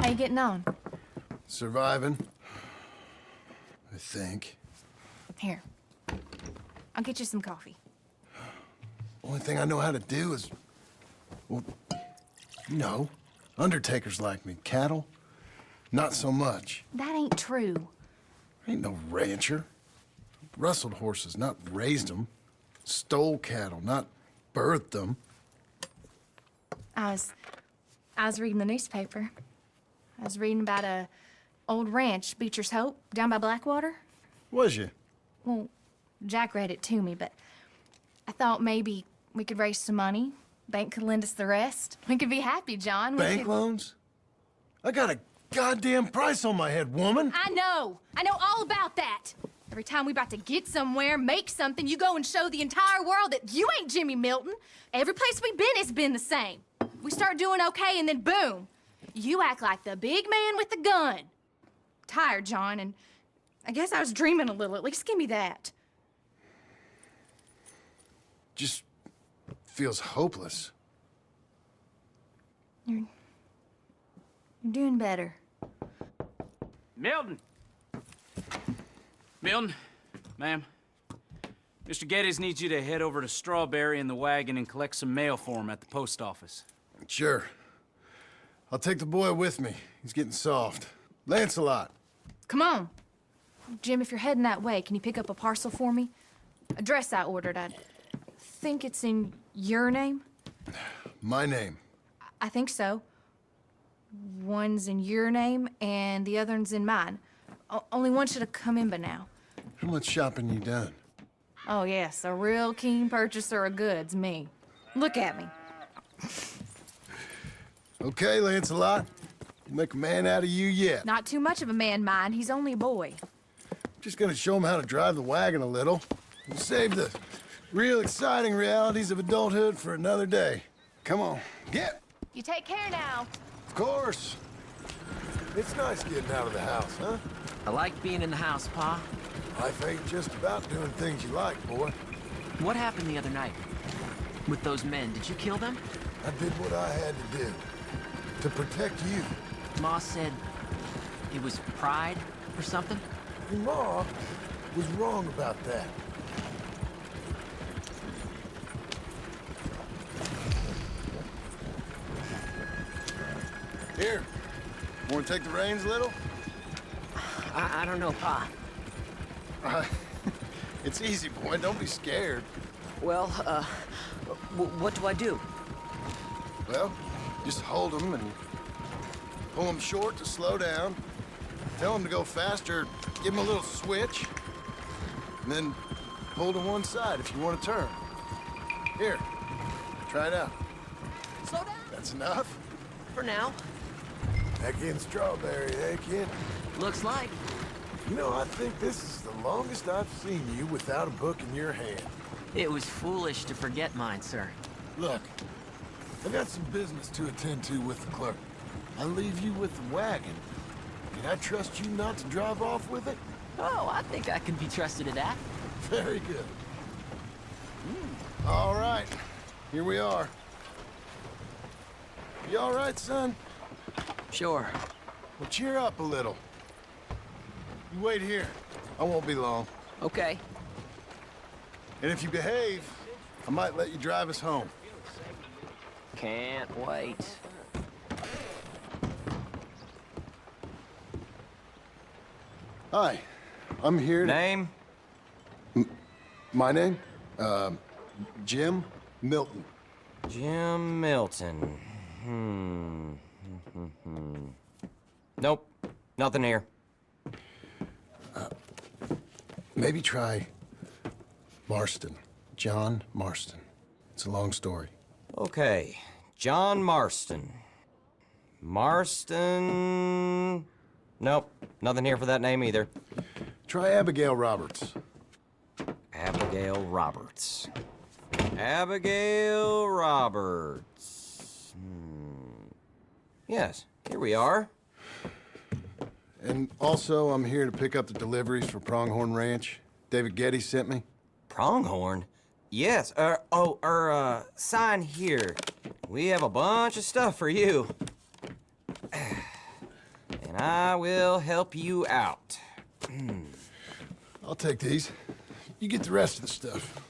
How you getting on? Surviving. I think. Here. I'll get you some coffee. Only thing I know how to do is... Well, you know, undertakers like me. Cattle, not so much. That ain't true. I ain't no rancher. Rustled horses, not raised them. Stole cattle, not birthed them. I was reading the newspaper. I was reading about a old ranch, Beecher's Hope, down by Blackwater. Was you? Well, Jack read it to me, but I thought maybe we could raise some money. Bank could lend us the rest. We could be happy, John. Bank loans? I got a goddamn price on my head, woman. I know all about that. Every time we about to get somewhere, make something, you go and show the entire world that you ain't Jimmy Milton. Every place we've been has been the same. We start doing okay, and then boom, you act like the big man with the gun. Tired, John, and I guess I was dreaming a little. At least give me that. Just feels hopeless. You're doing better. Milton! Milton, ma'am. Mr. Geddes needs you to head over to Strawberry in the wagon and collect some mail for him at the post office. Sure. I'll take the boy with me. He's getting soft. Lancelot. Come on. Jim, if you're heading that way, can you pick up a parcel for me? A dress I ordered. I think it's in your name? My name. I think so. One's in your name, and the other one's in mine. Only one should have come in by now. How much shopping you done? Oh, yes, a real keen purchaser of goods, me. Look at me. Okay, Lancelot. We'll make a man out of you yet. Not too much of a man, mind. He's only a boy. Just gonna show him how to drive the wagon a little. We'll save the real exciting realities of adulthood for another day. Come on, get! You take care now. Of course. It's nice getting out of the house, huh? I like being in the house, Pa. Life ain't just about doing things you like, boy. What happened the other night? With those men, did you kill them? I did what I had to do. To protect you. Ma said it was pride or something? Your Ma was wrong about that. Here. Want to take the reins a little? I don't know, Pa. It's easy, boy. Don't be scared. Well, what do I do? Well, just hold them and pull them short to slow down. Tell them to go faster. Give them a little switch. And then pull to one side if you want to turn. Here. Try it out. Slow down. That's enough? For now. Back in Strawberry, eh, kid? Looks like. You know, I think this is the longest I've seen you without a book in your hand. It was foolish to forget mine, sir. Look, I got some business to attend to with the clerk. I'll leave you with the wagon. Can I trust you not to drive off with it? Oh, I think I can be trusted at that. Very good. All right, here we are. You all right, son? Sure. Well, cheer up a little. You wait here. I won't be long. Okay. And if you behave, I might let you drive us home. Can't wait. Hi, I'm here to... Name? My name? Jim Milton. Jim Milton. Nope, nothing here. Maybe try Marston. John Marston. It's a long story. Okay, John Marston. Marston... Nope, nothing here for that name either. Try Abigail Roberts. Abigail Roberts. Abigail Roberts. Yes, here we are. And also, I'm here to pick up the deliveries for Pronghorn Ranch. David Geddes sent me. Pronghorn? Yes, sign here. We have a bunch of stuff for you. and I will help you out. I'll take these. You get the rest of the stuff.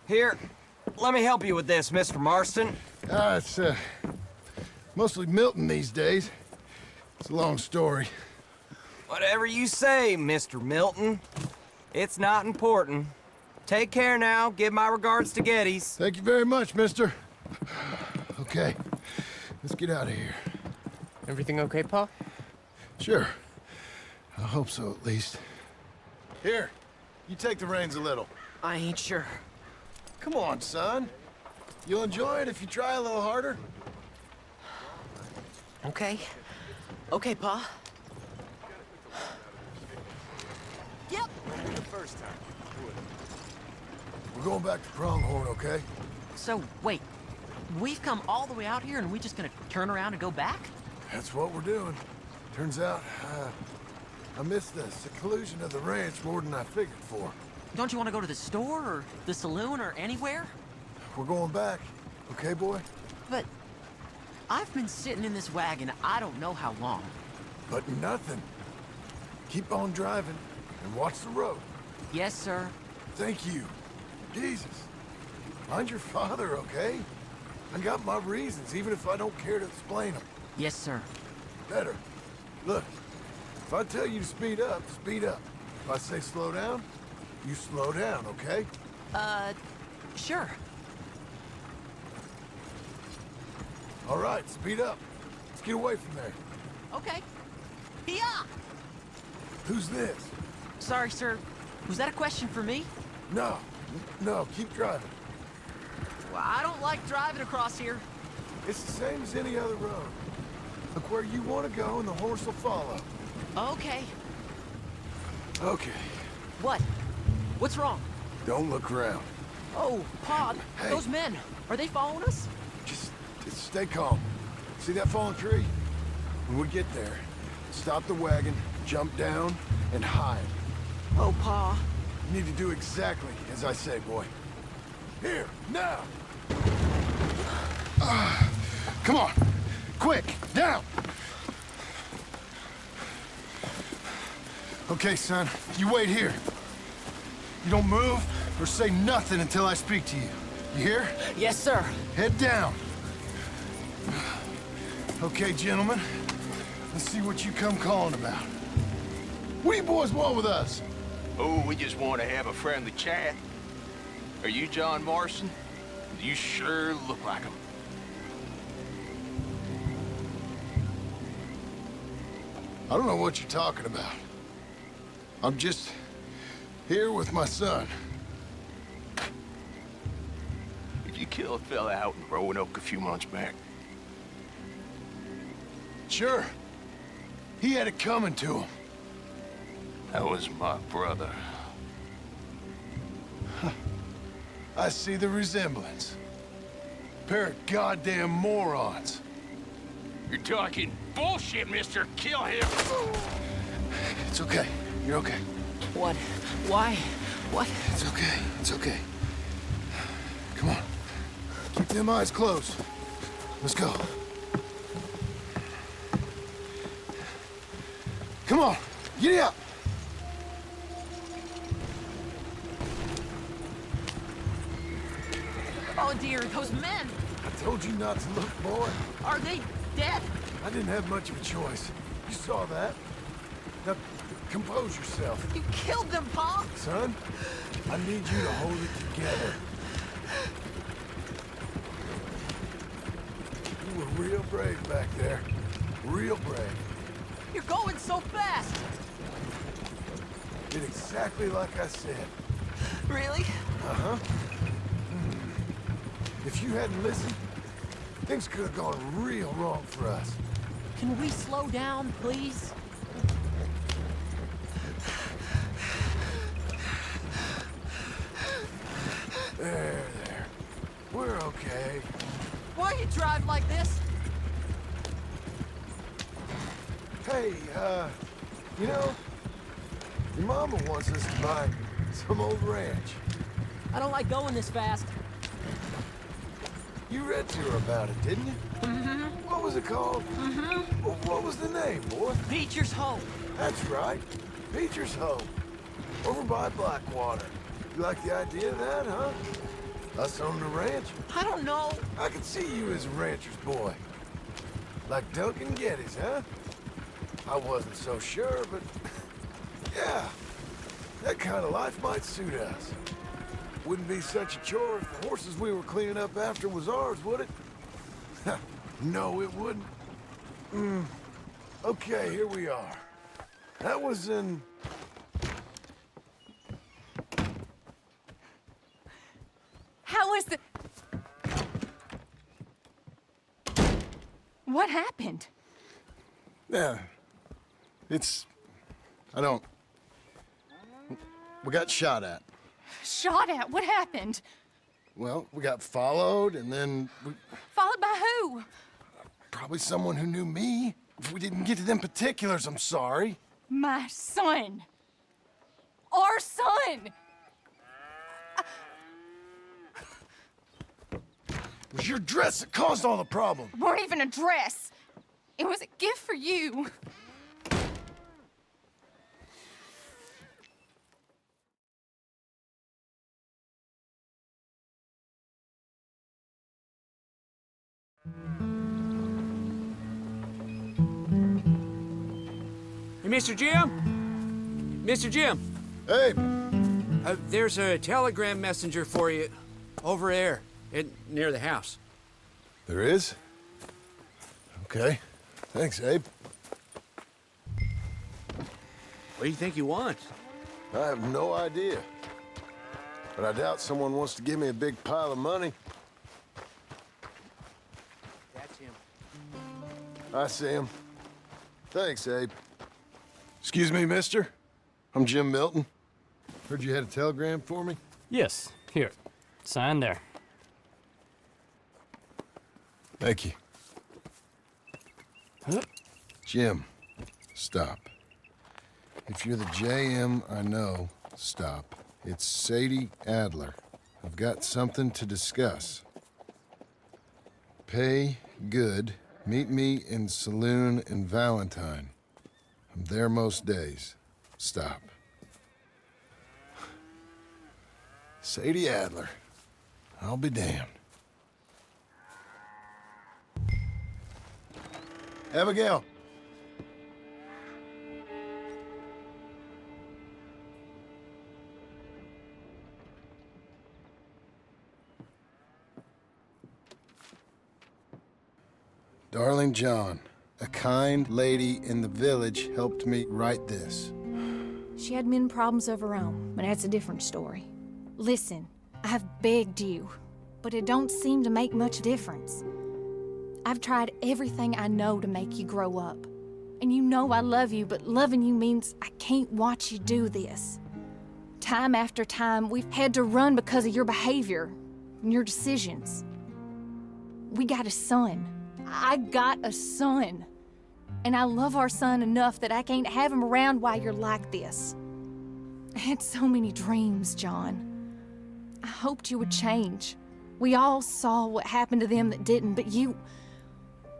Here, let me help you with this, Mr. Marston. It's mostly Milton these days. It's a long story. Whatever you say, Mr. Milton. It's not important. Take care now. Give my regards to Geddes. Thank you very much, mister. Okay, let's get out of here. Everything okay, Pa? Sure. I hope so, at least. Here, you take the reins a little. I ain't sure. Come on, son. You'll enjoy it if you try a little harder. Okay. Okay, Pa. Yep. We're going back to Pronghorn, okay? So, wait. We've come all the way out here and we just gonna turn around and go back? That's what we're doing. Turns out, I missed the seclusion of the ranch more than I figured for. Don't you want to go to the store or the saloon or anywhere? We're going back, okay, boy? But I've been sitting in this wagon I don't know how long. But nothing. Keep on driving and watch the road. Yes, sir. Thank you. Jesus. Mind your father, okay? I got my reasons, even if I don't care to explain them. Yes, sir. Better. Look, if I tell you to speed up, speed up. If I say slow down, you slow down, okay? Sure. All right, speed up. Let's get away from there. Okay. Yeah. Who's this? Sorry, sir. Was that a question for me? No, no, keep driving. Well, I don't like driving across here. It's the same as any other road. Look where you want to go and the horse will follow. Okay. Okay, What? What's wrong? don't look around. Oh, Pa, Hey. those men, are they following us? Just stay calm. See that fallen tree? When we get there, stop the wagon, jump down, and hide. Oh, Pa. You need to do exactly as I say, boy. Here, now! Come on! Quick, down! Okay, son, you wait here. You don't move or say nothing until I speak to you. You hear? Yes, sir. Head down. Okay, gentlemen. Let's see what you come calling about. What do you boys want with us? Oh, we just want to have a friendly chat. Are you John Marston? You sure look like him. I don't know what you're talking about. I'm just here with my son. Did you kill a fella out in Roanoke a few months back? Sure. He had it coming to him. That was my brother. I see the resemblance. Pair of goddamn morons. You're talking bullshit, mister. Kill him. It's okay. You're okay. What? Why? What? It's okay. It's okay. Come on. Keep them eyes closed. Let's go. Come on. Get up. Oh, dear, those men! I told you not to look, boy. Are they dead? I didn't have much of a choice. You saw that. Now, compose yourself. You killed them, Pa! Son, I need you to hold it together. You were real brave back there. Real brave. You're going so fast! Did exactly like I said. Really? Uh-huh. If you hadn't listened, things could have gone real wrong for us. Can we slow down, please? There. We're okay. Why you drive like this? Hey, you know, your mama wants us to buy some old ranch. I don't like going this fast. You read to her about it, didn't you? Mm-hmm. What was it called? Well, what was the name, boy? Beecher's Hope. That's right. Beecher's Hope. Over by Blackwater. You like the idea of that, huh? Us on the ranch? I don't know. I could see you as a rancher's boy. Like Duncan Geddes, huh? I wasn't so sure, but... yeah. That kind of life might suit us. Wouldn't be such a chore if the horses we were cleaning up after was ours, would it? No, it wouldn't. Okay, here we are. That was in... How was the... What happened? Yeah. It's... I don't... We got shot at. Shot at? What happened? Well, we got followed, and then we... Followed by who? Probably someone who knew me. If we didn't get to them particulars, I'm sorry. My son. Our son. It was your dress that caused all the problem. It weren't even a dress. It was a gift for you. Hey, Mr. Jim? Mr. Jim, Hey, there's a telegram messenger for you over there near the house. there is? Okay. Thanks, Abe. What do you think he wants? I have no idea. But I doubt someone wants to give me a big pile of money. That's him. I see him. Thanks, Abe. Excuse me, mister. I'm Jim Milton. Heard you had a telegram for me? Yes, here. Sign there. Thank you. Huh? Jim, stop. If you're the JM I know, stop. It's Sadie Adler. I've got something to discuss. Pay good. Meet me in Saloon in Valentine. I'm there most days. Stop. Sadie Adler. I'll be damned. Abigail. Darling John, a kind lady in the village helped me write this. She had men problems of her own, but that's a different story. Listen, I've begged you, but it don't seem to make much difference. I've tried everything I know to make you grow up. And you know I love you, but loving you means I can't watch you do this. Time after time, we've had to run because of your behavior and your decisions. We got a son. I got a son. And I love our son enough that I can't have him around while you're like this. I had so many dreams, John. I hoped you would change. We all saw what happened to them that didn't, but you...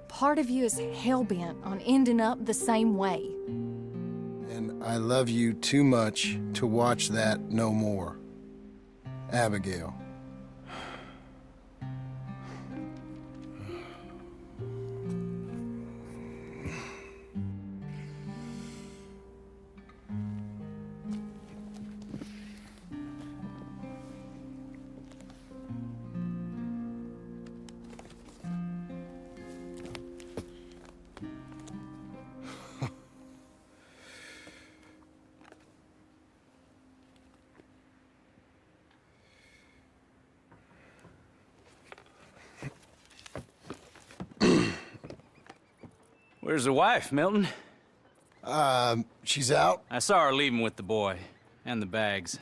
Part of you is hell-bent on ending up the same way. And I love you too much to watch that no more. Abigail. Where's the wife, Milton? She's out. I saw her leaving with the boy and the bags.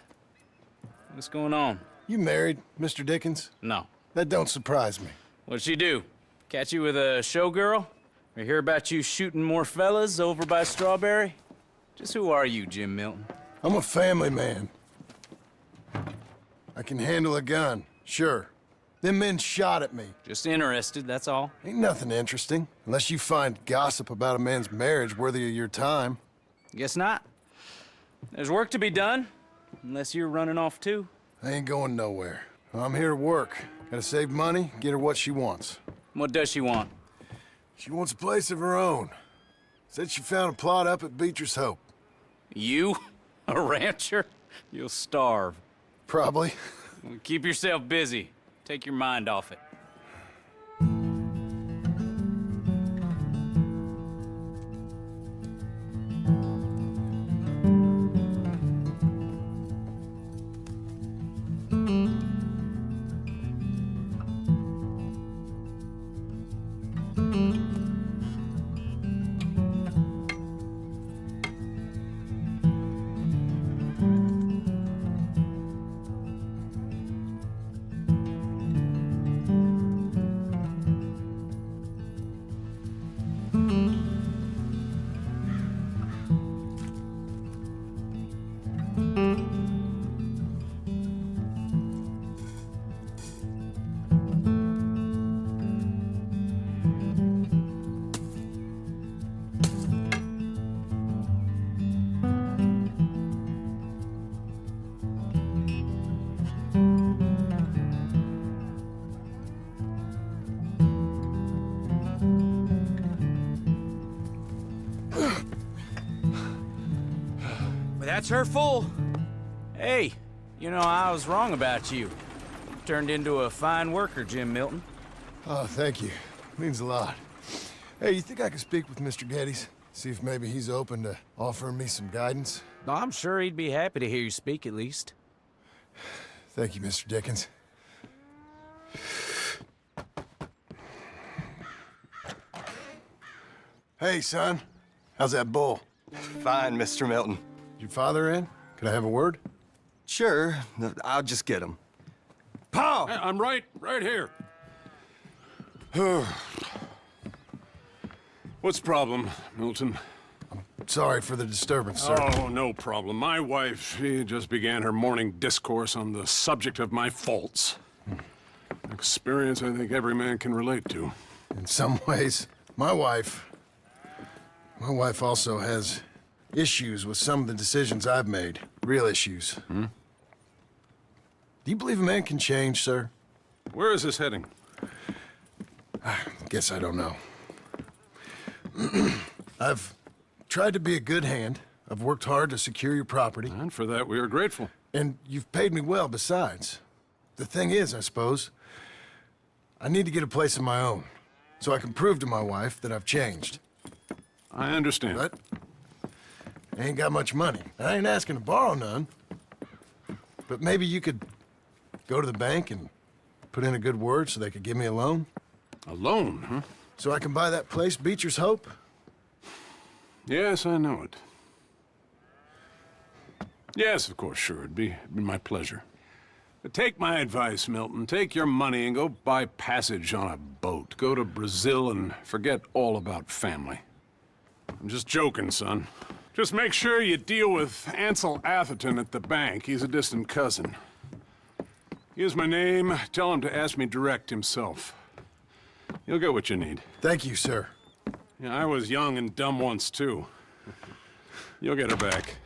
What's going on? You married, Mr. Dickens? No. That don't surprise me. What'd she do? Catch you with a showgirl? Or hear about you shooting more fellas over by Strawberry? Just who are you, Jim Milton? I'm a family man. I can handle a gun, sure. Them men shot at me. Just interested, that's all. Ain't nothing interesting, unless you find gossip about a man's marriage worthy of your time. Guess not. There's work to be done, unless you're running off too. I ain't going nowhere. I'm here to work. Gotta save money, get her what she wants. What does she want? She wants a place of her own. Said she found a plot up at Beecher's Hope. You? A rancher? You'll starve. Probably. Well, keep yourself busy. Take your mind off it. That's her full. Hey, you know, I was wrong about you. Turned into a fine worker, Jim Milton. Oh, thank you. Means a lot. Hey, you think I could speak with Mr. Geddes? See if maybe he's open to offering me some guidance? I'm sure he'd be happy to hear you speak, at least. Thank you, Mr. Dickens. Hey, son. How's that bull? Fine, Mr. Milton. Your father in? Could I have a word? Sure, I'll just get him. Paul! I'm right here. What's the problem, Milton? Sorry for the disturbance, sir. Oh, no problem. My wife, she just began her morning discourse on the subject of my faults. Experience I think every man can relate to. In some ways, my wife also has issues with some of the decisions I've made. Real issues. Hmm? Do you believe a man can change, sir? Where is this heading? Guess I don't know. I've tried to be a good hand. I've worked hard to secure your property. And for that, we are grateful. And you've paid me well, besides. The thing is, I suppose, I need to get a place of my own, so I can prove to my wife that I've changed. I understand. But I ain't got much money. I ain't asking to borrow none. But maybe you could go to the bank and put in a good word so they could give me a loan? A loan, huh? So I can buy that place, Beecher's Hope? Yes, I know it. Yes, of course, sure. It'd be my pleasure. But take my advice, Milton. Take your money and go buy passage on a boat. Go to Brazil and forget all about family. I'm just joking, son. Just make sure you deal with Ansel Atherton at the bank. He's a distant cousin. Here's my name. Tell him to ask me direct himself. You'll get what you need. Thank you, sir. Yeah, I was young and dumb once, too. You'll get her back.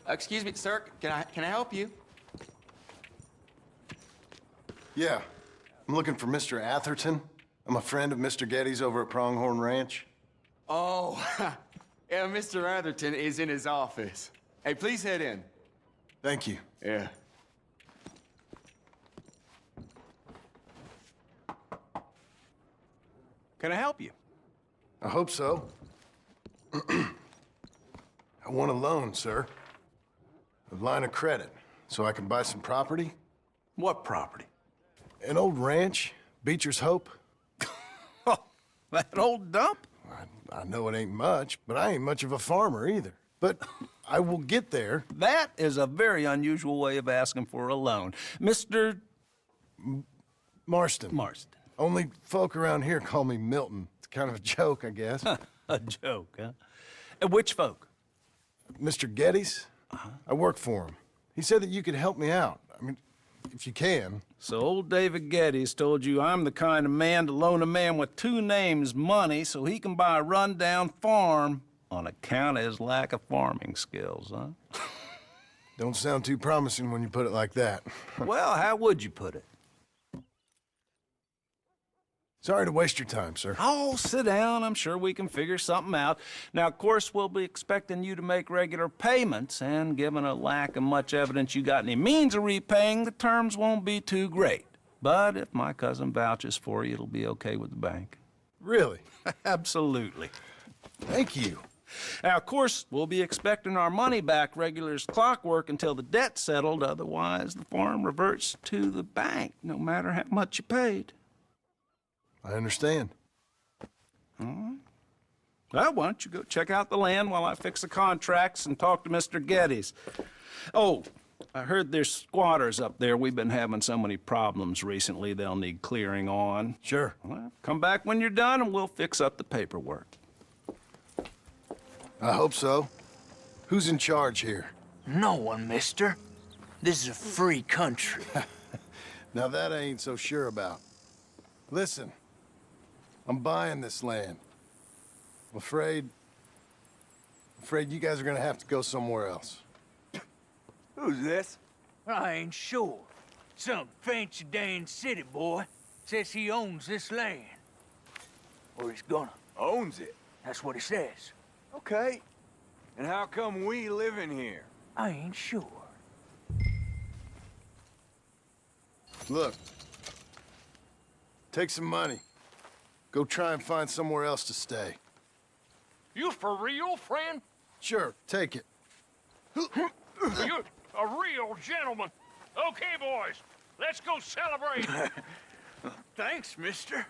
Excuse me, sir. Can I help you? Yeah. I'm looking for Mr. Atherton. I'm a friend of Mr. Geddes over at Pronghorn Ranch. Oh, yeah, Mr. Atherton is in his office. Hey, please head in. Thank you. Yeah. Can I help you? I hope so. I want a loan, sir. A line of credit, so I can buy some property. What property? An old ranch, Beecher's Hope. Oh, that old dump? I know it ain't much, but I ain't much of a farmer either. But I will get there. That is a very unusual way of asking for a loan. Mr. Marston. Marston. Only folk around here call me Milton. It's kind of a joke, I guess. A joke, huh? And which folk? Mr. Geddes. I work for him. He said that you could help me out. I mean, if you can. So old David Geddes told you I'm the kind of man to loan a man with two names money so he can buy a rundown farm on account of his lack of farming skills, huh? Don't sound too promising when you put it like that. Well, how would you put it? Sorry to waste your time, sir. Oh, sit down. I'm sure we can figure something out. Now, of course, we'll be expecting you to make regular payments, and given a lack of much evidence you got any means of repaying, the terms won't be too great. But if my cousin vouches for you, it'll be okay with the bank. Really? Absolutely. Thank you. Now, of course, we'll be expecting our money back regular as clockwork until the debt's settled. Otherwise, the farm reverts to the bank, no matter how much you paid. I understand. All right. Well, why don't you go check out the land while I fix the contracts and talk to Mr. Geddes. Oh, I heard there's squatters up there. We've been having so many problems recently, they'll need clearing on. Sure. Well, come back when you're done and we'll fix up the paperwork. I hope so. Who's in charge here? No one, mister. This is a free country. Now that I ain't so sure about. Listen, I'm buying this land. I'm afraid you guys are gonna have to go somewhere else. Who's this? I ain't sure. Some fancy Dan city boy says he owns this land. Or he's gonna. Owns it? That's what he says. Okay. And how come we live in here? I ain't sure. Look, take some money. Go try and find somewhere else to stay. You for real, friend? Sure, take it. You're a real gentleman. Okay, boys, let's go celebrate. Thanks, mister.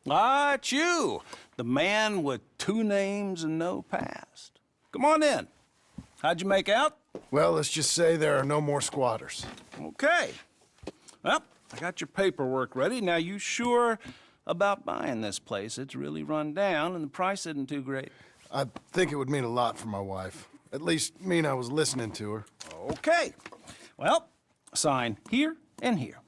Ah, it's you, the man with two names and no past. Come on in. How'd you make out? Well, let's just say there are no more squatters. Okay. Well, I got your paperwork ready. Now, you sure about buying this place? It's really run down, and the price isn't too great. I think it would mean a lot for my wife. At least mean I was listening to her. Okay. Well, sign here and here.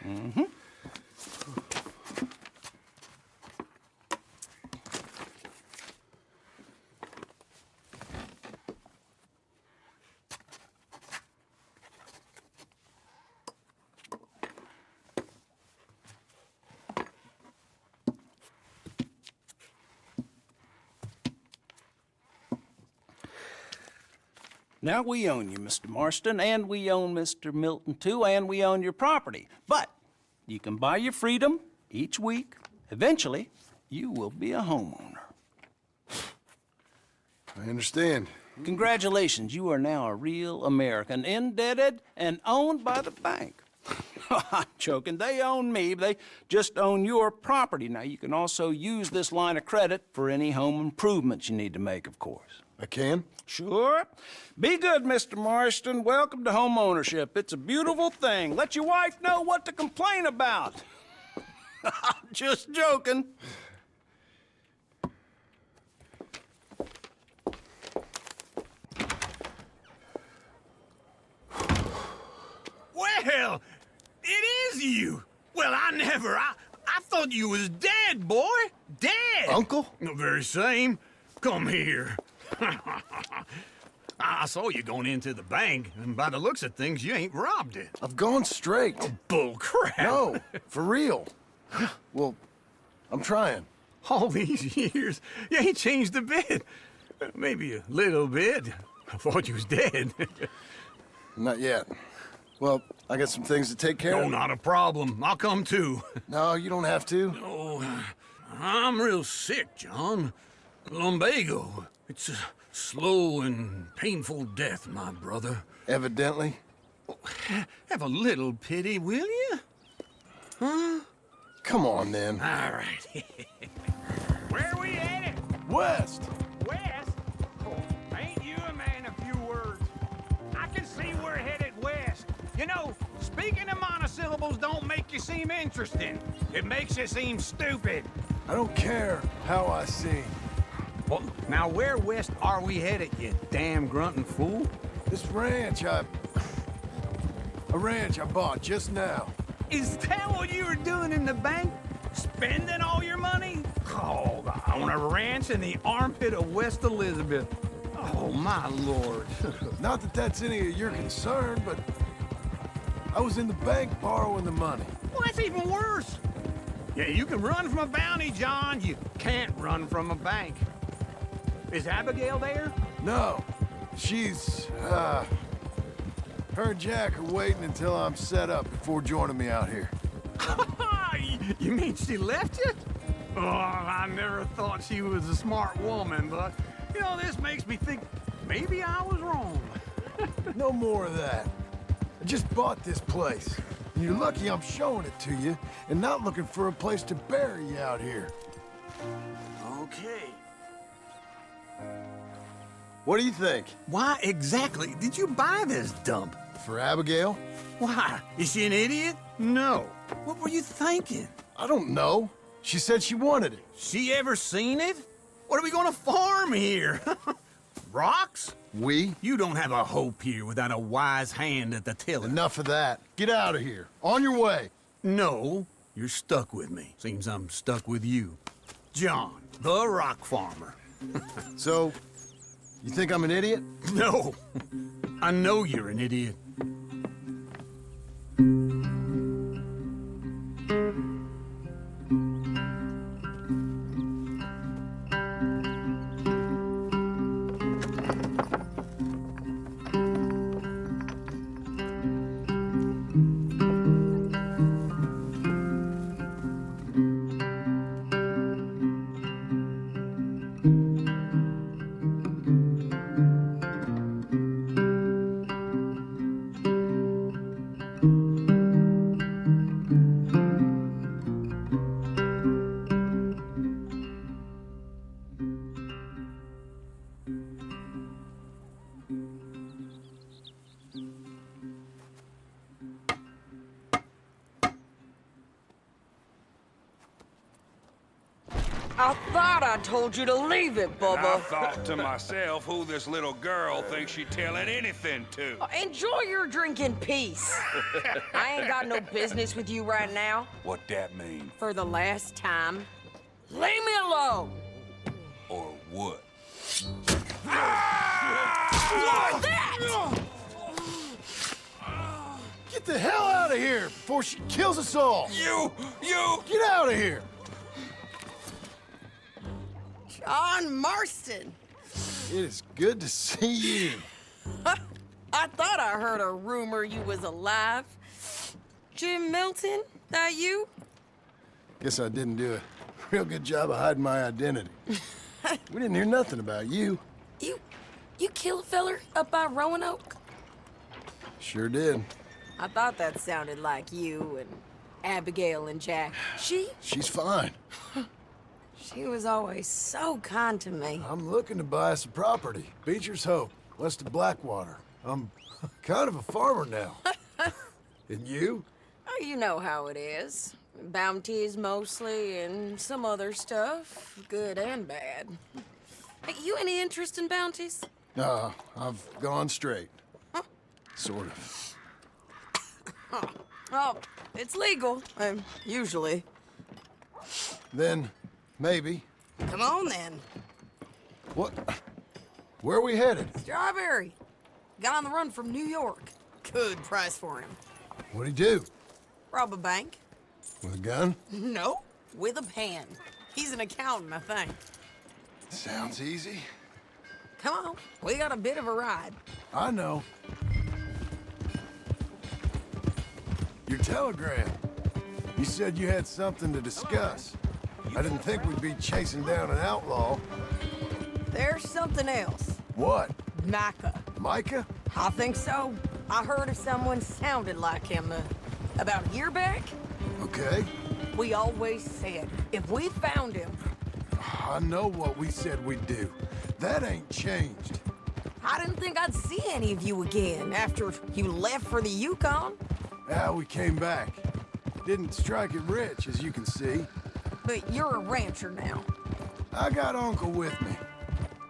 Mm-hmm. Now we own you, Mr. Marston, and we own Mr. Milton, too, and we own your property. But you can buy your freedom each week. Eventually, you will be a homeowner. I understand. Congratulations, you are now a real American, indebted and owned by the bank. I'm joking, they own me, they just own your property. Now, you can also use this line of credit for any home improvements you need to make, of course. I can? Sure. Be good, Mr. Marston. Welcome to home ownership. It's a beautiful thing. Let your wife know what to complain about. Just joking. Well, it is you. Well, I thought you was dead, boy. Dead. Uncle? The very same. Come here. I saw you going into the bank, and by the looks of things, you ain't robbed it. I've gone straight. Oh, bull crap. No, for real. Well, I'm trying. All these years, you ain't changed a bit. Maybe a little bit. I thought you was dead. Not yet. Well, I got some things to take care of. No, not a problem. I'll come too. No, you don't have to. No, I'm real sick, John. Lumbago. It's a slow and painful death, my brother. Evidently. Have a little pity, will you? Huh? Come on, then. All right. Where are we headed? West. West? Oh, ain't you a man of few words? I can see we're headed west. You know, speaking of monosyllables don't make you seem interesting. It makes you seem stupid. I don't care how I sing. Well, now where west are we headed, you damn grunting fool? This ranch a ranch I bought just now. Is that what you were doing in the bank? Spending all your money? Oh, on a ranch in the armpit of West Elizabeth. Oh, my lord. Not that that's any of your concern, but I was in the bank borrowing the money. Well, that's even worse. Yeah, you can run from a bounty, John. You can't run from a bank. Is Abigail there? No. She's, her and Jack are waiting until I'm set up before joining me out here. You mean she left you? Oh, I never thought she was a smart woman, but, you know, this makes me think maybe I was wrong. No more of that. I just bought this place. And you're lucky I'm showing it to you and not looking for a place to bury you out here. Okay. What do you think? Why exactly did you buy this dump? For Abigail? Why? Is she an idiot? No. What were you thinking? I don't know. She said she wanted it. She ever seen it? What are we gonna farm here? Rocks? We? You don't have a hope here without a wise hand at the tiller. Enough of that. Get out of here. On your way. No, you're stuck with me. Seems I'm stuck with you. John, the rock farmer. So, you think I'm an idiot? No. I know you're an idiot. I thought I told you to leave it, Bubba. I thought to myself who this little girl thinks she's telling anything to. Enjoy your drink in peace. I ain't got no business with you right now. What that mean? For the last time, leave me alone. Or what? What's that? Get the hell out of here before she kills us all! You! Get out of here! John Marston. It is good to see you. I thought I heard a rumor you was alive. Jim Milton, that you? Guess I didn't do a real good job of hiding my identity. We didn't hear nothing about you. You kill a feller up by Roanoke? Sure did. I thought that sounded like you and Abigail and Jack. She's fine. She was always so kind to me. I'm looking to buy some property. Beecher's Hope, west of Blackwater. I'm kind of a farmer now. And you? Oh, you know how it is. Bounties mostly, and some other stuff, good and bad. Hey, you any interest in bounties? I've gone straight. Sort of. Oh, it's legal, usually. Then, maybe. Come on, then. What? Where are we headed? Strawberry. Got on the run from New York. Good price for him. What'd he do? Rob a bank. With a gun? No, with a pen. He's an accountant, I think. Sounds easy. Come on, we got a bit of a ride. I know. Your telegram. You said you had something to discuss. I didn't think we'd be chasing down an outlaw. There's something else. What? Micah. Micah? I think so. I heard of someone sounded like him about a year back. Okay. We always said, if we found him... I know what we said we'd do. That ain't changed. I didn't think I'd see any of you again after you left for the Yukon. Yeah, we came back. Didn't strike it rich, as you can see. But you're a rancher now. I got Uncle with me.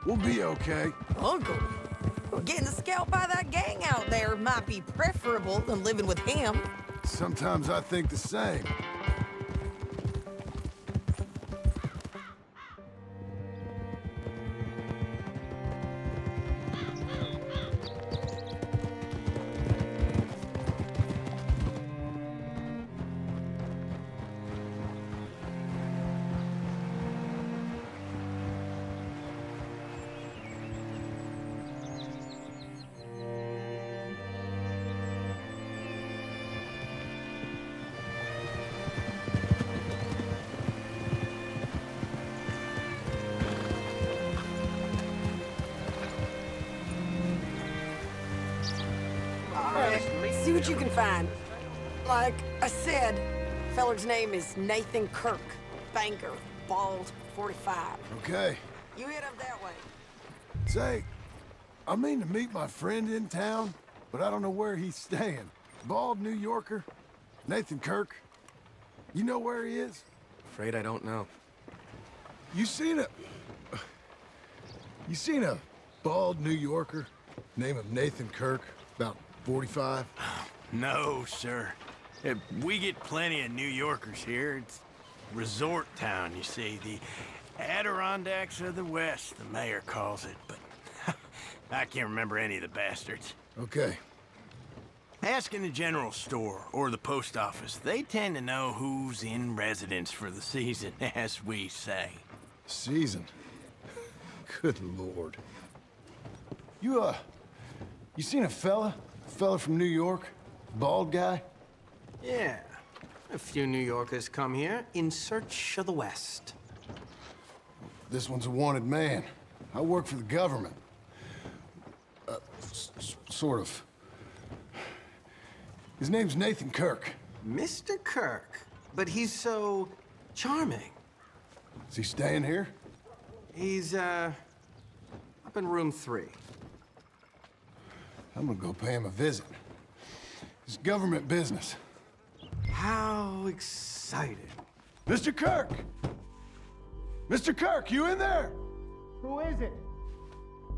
We'll be okay. Uncle? Well, getting scalped by that gang out there might be preferable than living with him. Sometimes I think the same. See what you can find. Like I said, feller's name is Nathan Kirk. Banker, bald, 45. Okay. You head up that way. Say, I mean to meet my friend in town, but I don't know where he's staying. Bald New Yorker, Nathan Kirk. You know where he is? Afraid I don't know. You seen a bald New Yorker, name of Nathan Kirk, about 45? No, sir. We get plenty of New Yorkers here. It's resort town, you see. The Adirondacks of the West, the mayor calls it, but I can't remember any of the bastards. Okay. Ask in the general store or the post office. They tend to know who's in residence for the season, as we say. Season? Good Lord. You seen a fella from New York? Bald guy? Yeah. A few New Yorkers come here in search of the West. This one's a wanted man. I work for the government. Sort of. His name's Nathan Kirk. Mr. Kirk? But he's so charming. Is he staying here? He's, up in room 3. I'm gonna go pay him a visit. It's government business. How exciting. Mr. Kirk! Mr. Kirk, you in there? Who is it?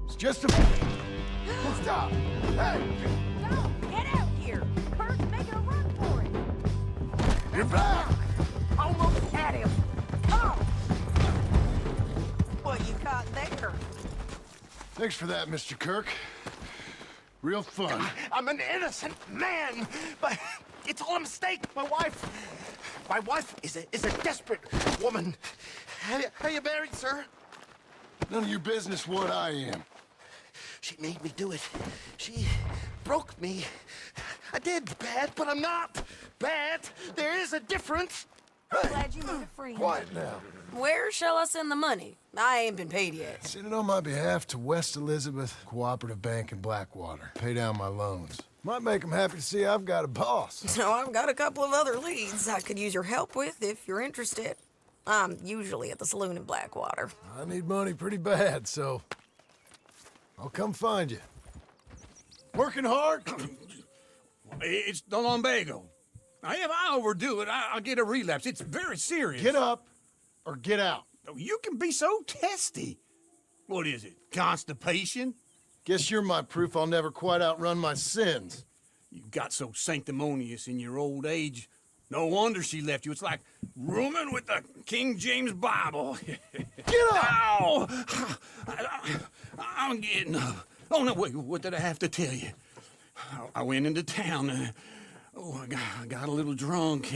It's just a... Stop! Hey! No, get out here! Kirk's making a run for it. You're back! Almost had him. Oh! What you caught there? Thanks for that, Mr. Kirk. Real fun. I'm an innocent man, but it's all a mistake. My wife is a desperate woman. Are you married, sir? None of your business what I am. She made me do it. She broke me. I did bad, but I'm not bad. There is a difference. I'm glad you made a friend. Quiet now. Where shall I send the money? I ain't been paid yet. Send it on my behalf to West Elizabeth Cooperative Bank in Blackwater. Pay down my loans. Might make them happy to see I've got a boss. So I've got a couple of other leads I could use your help with if you're interested. I'm usually at the saloon in Blackwater. I need money pretty bad, so I'll come find you. Working hard? It's the lumbago. If I overdo it, I'll get a relapse. It's very serious. Get up or get out. You can be so testy. What is it, constipation? Guess you're my proof I'll never quite outrun my sins. You got so sanctimonious in your old age. No wonder she left you. It's like rooming with the King James Bible. Get up! Ow! I'm getting up. Oh, no, wait, what did I have to tell you? I went into town. I got a little drunk.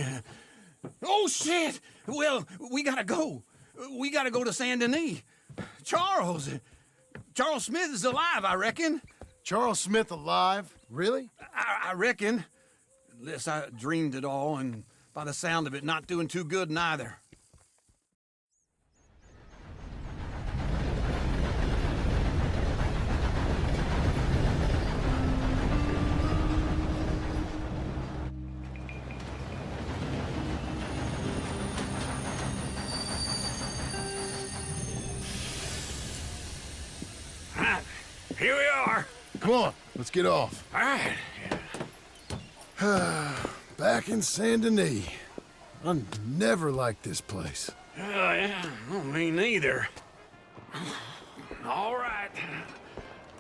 Oh, shit! Well, we gotta go. We gotta go to Saint Denis. Charles Smith is alive, I reckon. Charles Smith alive? Really? I reckon. Unless I dreamed it all, and by the sound of it, not doing too good neither. Here we are. Come on, let's get off. All right. Back in Saint Denis. I never liked this place. Yeah, well, me neither. All right.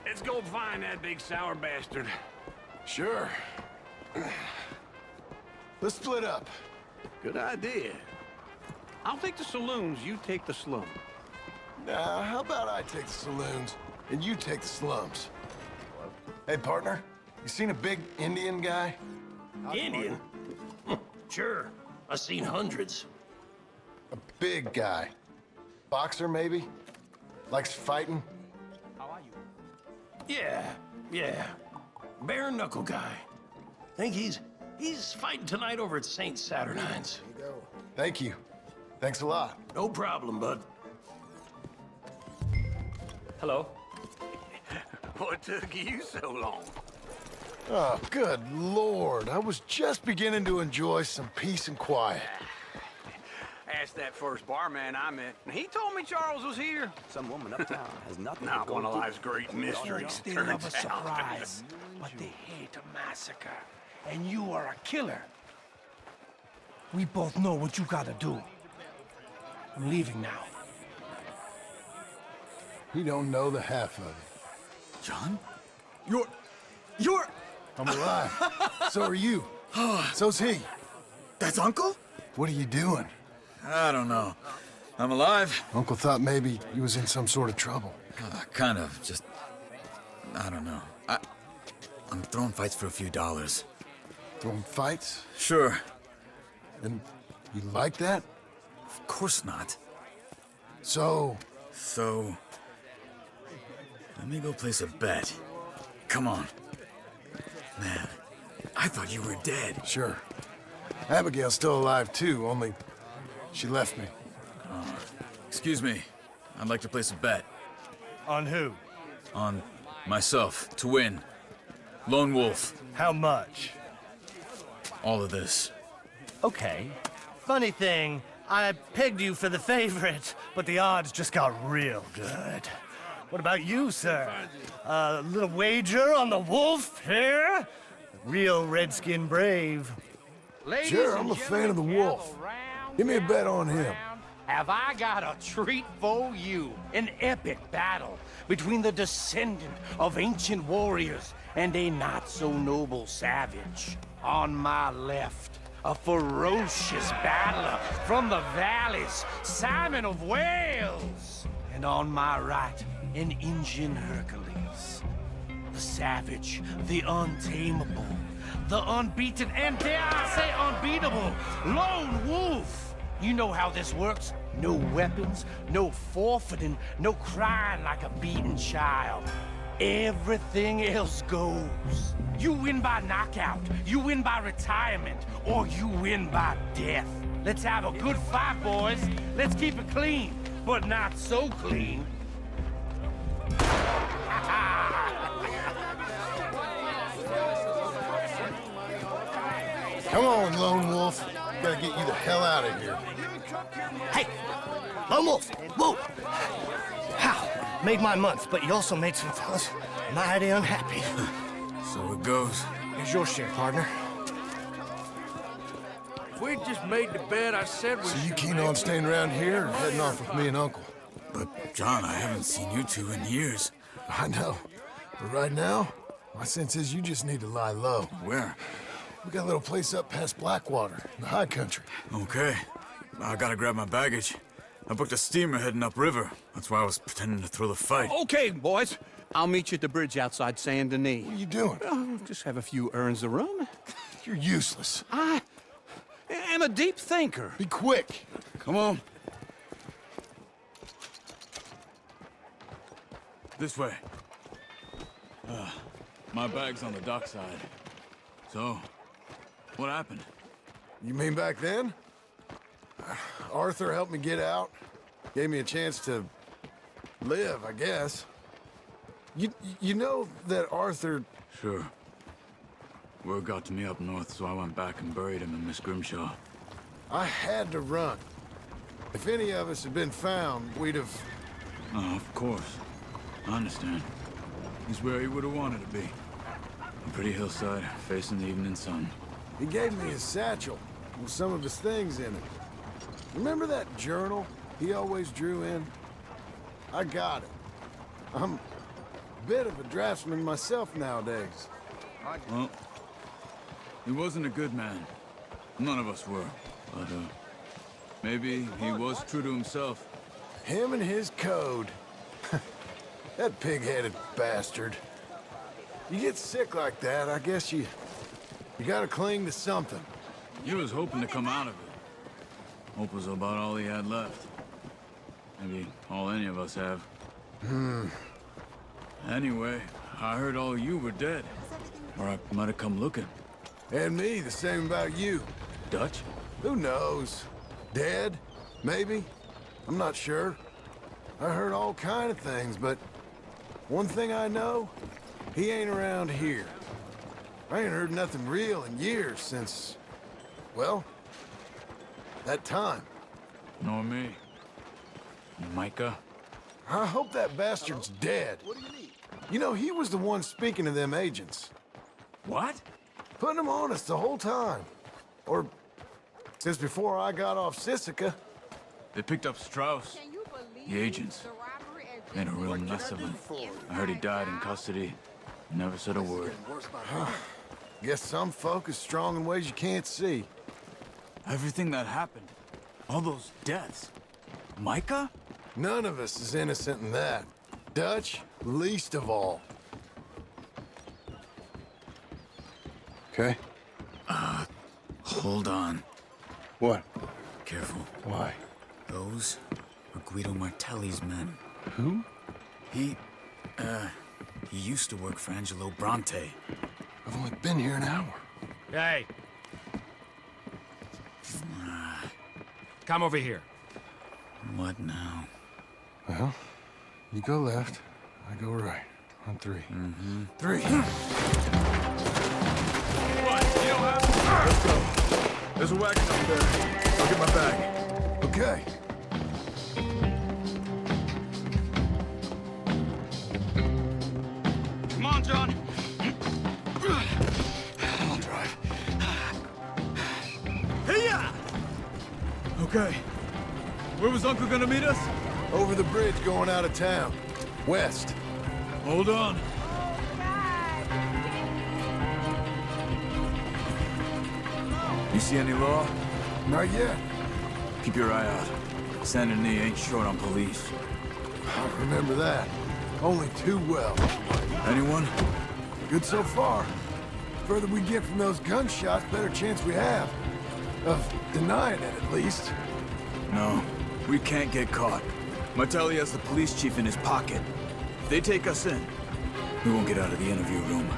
Let's go find that big sour bastard. Sure. Let's split up. Good idea. I'll take the saloons, you take the slum. Now, how about I take the saloons and you take the slums? Hey, partner, you seen a big Indian guy? Indian? Sure. I've seen hundreds. A big guy. Boxer, maybe? Likes fighting? Yeah. Bare knuckle guy. Think he's fighting tonight over at St. Saturnine's. Thank you. Thanks a lot. No problem, bud. Hello. What took you so long? Oh, good Lord. I was just beginning to enjoy some peace and quiet. Asked that first barman I met, and he told me Charles was here. Some woman uptown has nothing Not to go one of do. life's great mysteries. Instead of a surprise, but they hate a massacre, and you are a killer. We both know what you gotta do. I'm leaving now. He don't know the half of it. John? You're... I'm alive. So are you. So's he. That's Uncle? What are you doing? I don't know. I'm alive. Uncle thought maybe you was in some sort of trouble. Kind of. Just... I don't know. I'm throwing fights for a few dollars. Throwing fights? Sure. And you like that? Of course not. So... Let me go place a bet. Come on. Man, I thought you were dead. Sure. Abigail's still alive, too, only she left me. Excuse me. I'd like to place a bet. On who? On myself, to win. Lone Wolf. How much? All of this. Okay. Funny thing, I pegged you for the favorite, but the odds just got real good. What about you, sir? A little wager on the wolf here? Real redskin brave. Sure, I'm a fan of the wolf. Give me a bet on him. Have I got a treat for you? An epic battle between the descendant of ancient warriors and a not-so-noble savage. On my left, a ferocious battler from the valleys, Simon of Wales. And on my right, an Indian Hercules. The savage, the untamable, the unbeaten, and dare I say unbeatable, Lone Wolf. You know how this works. No weapons, no forfeiting, no crying like a beaten child. Everything else goes. You win by knockout, you win by retirement, or you win by death. Let's have a good fight, boys. Let's keep it clean, but not so clean. Come on, Lone Wolf. Gotta get you the hell out of here. Hey! Lone Wolf! Whoa! How? Made my month, but you also made some fellas mighty unhappy. So it goes. Here's your share, partner. If we just made the bed I said we So you should keen make, on staying around here or heading off with me and Uncle? But, John, I haven't seen you two in years. I know. But right now, my sense is you just need to lie low. Where? We got a little place up past Blackwater, in the high country. Okay. I gotta grab my baggage. I booked a steamer heading upriver. That's why I was pretending to throw the fight. Okay, boys. I'll meet you at the bridge outside Saint Denis. What are you doing? Oh, just have a few errands to run. You're useless. I am a deep thinker. Be quick. Come on. This way. My bag's on the dockside. So, what happened? You mean back then? Arthur helped me get out. Gave me a chance to live, I guess. You know that Arthur... Sure. Word got to me up north, so I went back and buried him in Miss Grimshaw. I had to run. If any of us had been found, we'd have... Oh, of course. I understand. He's where he would have wanted to be. A pretty hillside, facing the evening sun. He gave me his satchel with some of his things in it. Remember that journal he always drew in? I got it. I'm a bit of a draftsman myself nowadays. Well, he wasn't a good man. None of us were. But, maybe he was true to himself. Him and his code. That pig-headed bastard. You get sick like that, I guess you gotta cling to something. He was hoping to come out of it. Hope was about all he had left. Maybe all any of us have. Anyway, I heard all you were dead. Or I might have come looking. And me, the same about you. Dutch? Who knows? Dead? Maybe? I'm not sure. I heard all kind of things, but one thing I know, he ain't around here. I ain't heard nothing real in years since, well, that time. Nor me. Micah? I hope that bastard's dead. You know, he was the one speaking to them agents. What? Putting them on us the whole time. Or since before I got off Sisika. They picked up Strauss. The agents. Made a real mess of him. I heard he died in custody. Never said a word. Guess some folk is strong in ways you can't see. Everything that happened. All those deaths. Micah? None of us is innocent in that. Dutch, least of all. Okay? Hold on. What? Careful. Why? Those are Guido Martelli's men. Who? He used to work for Angelo Bronte. I've only been here an hour. Hey. Come over here. What now? Well, you go left, I go right. On three. Mm-hmm. 3. What? You don't have... Let's go. There's a wagon up there. I'll get my bag. Okay. Come on, John. I'll drive. Hey-ya! Okay. Where was Uncle gonna meet us? Over the bridge going out of town. West. Hold on. You see any law? Not yet. Keep your eye out. Saint Denis ain't short on police. I remember that. Only too well. Anyone? Good so far. Further we get from those gunshots, better chance we have. Of denying it, at least. No, we can't get caught. Martelli has the police chief in his pocket. If they take us in, we won't get out of the interview room.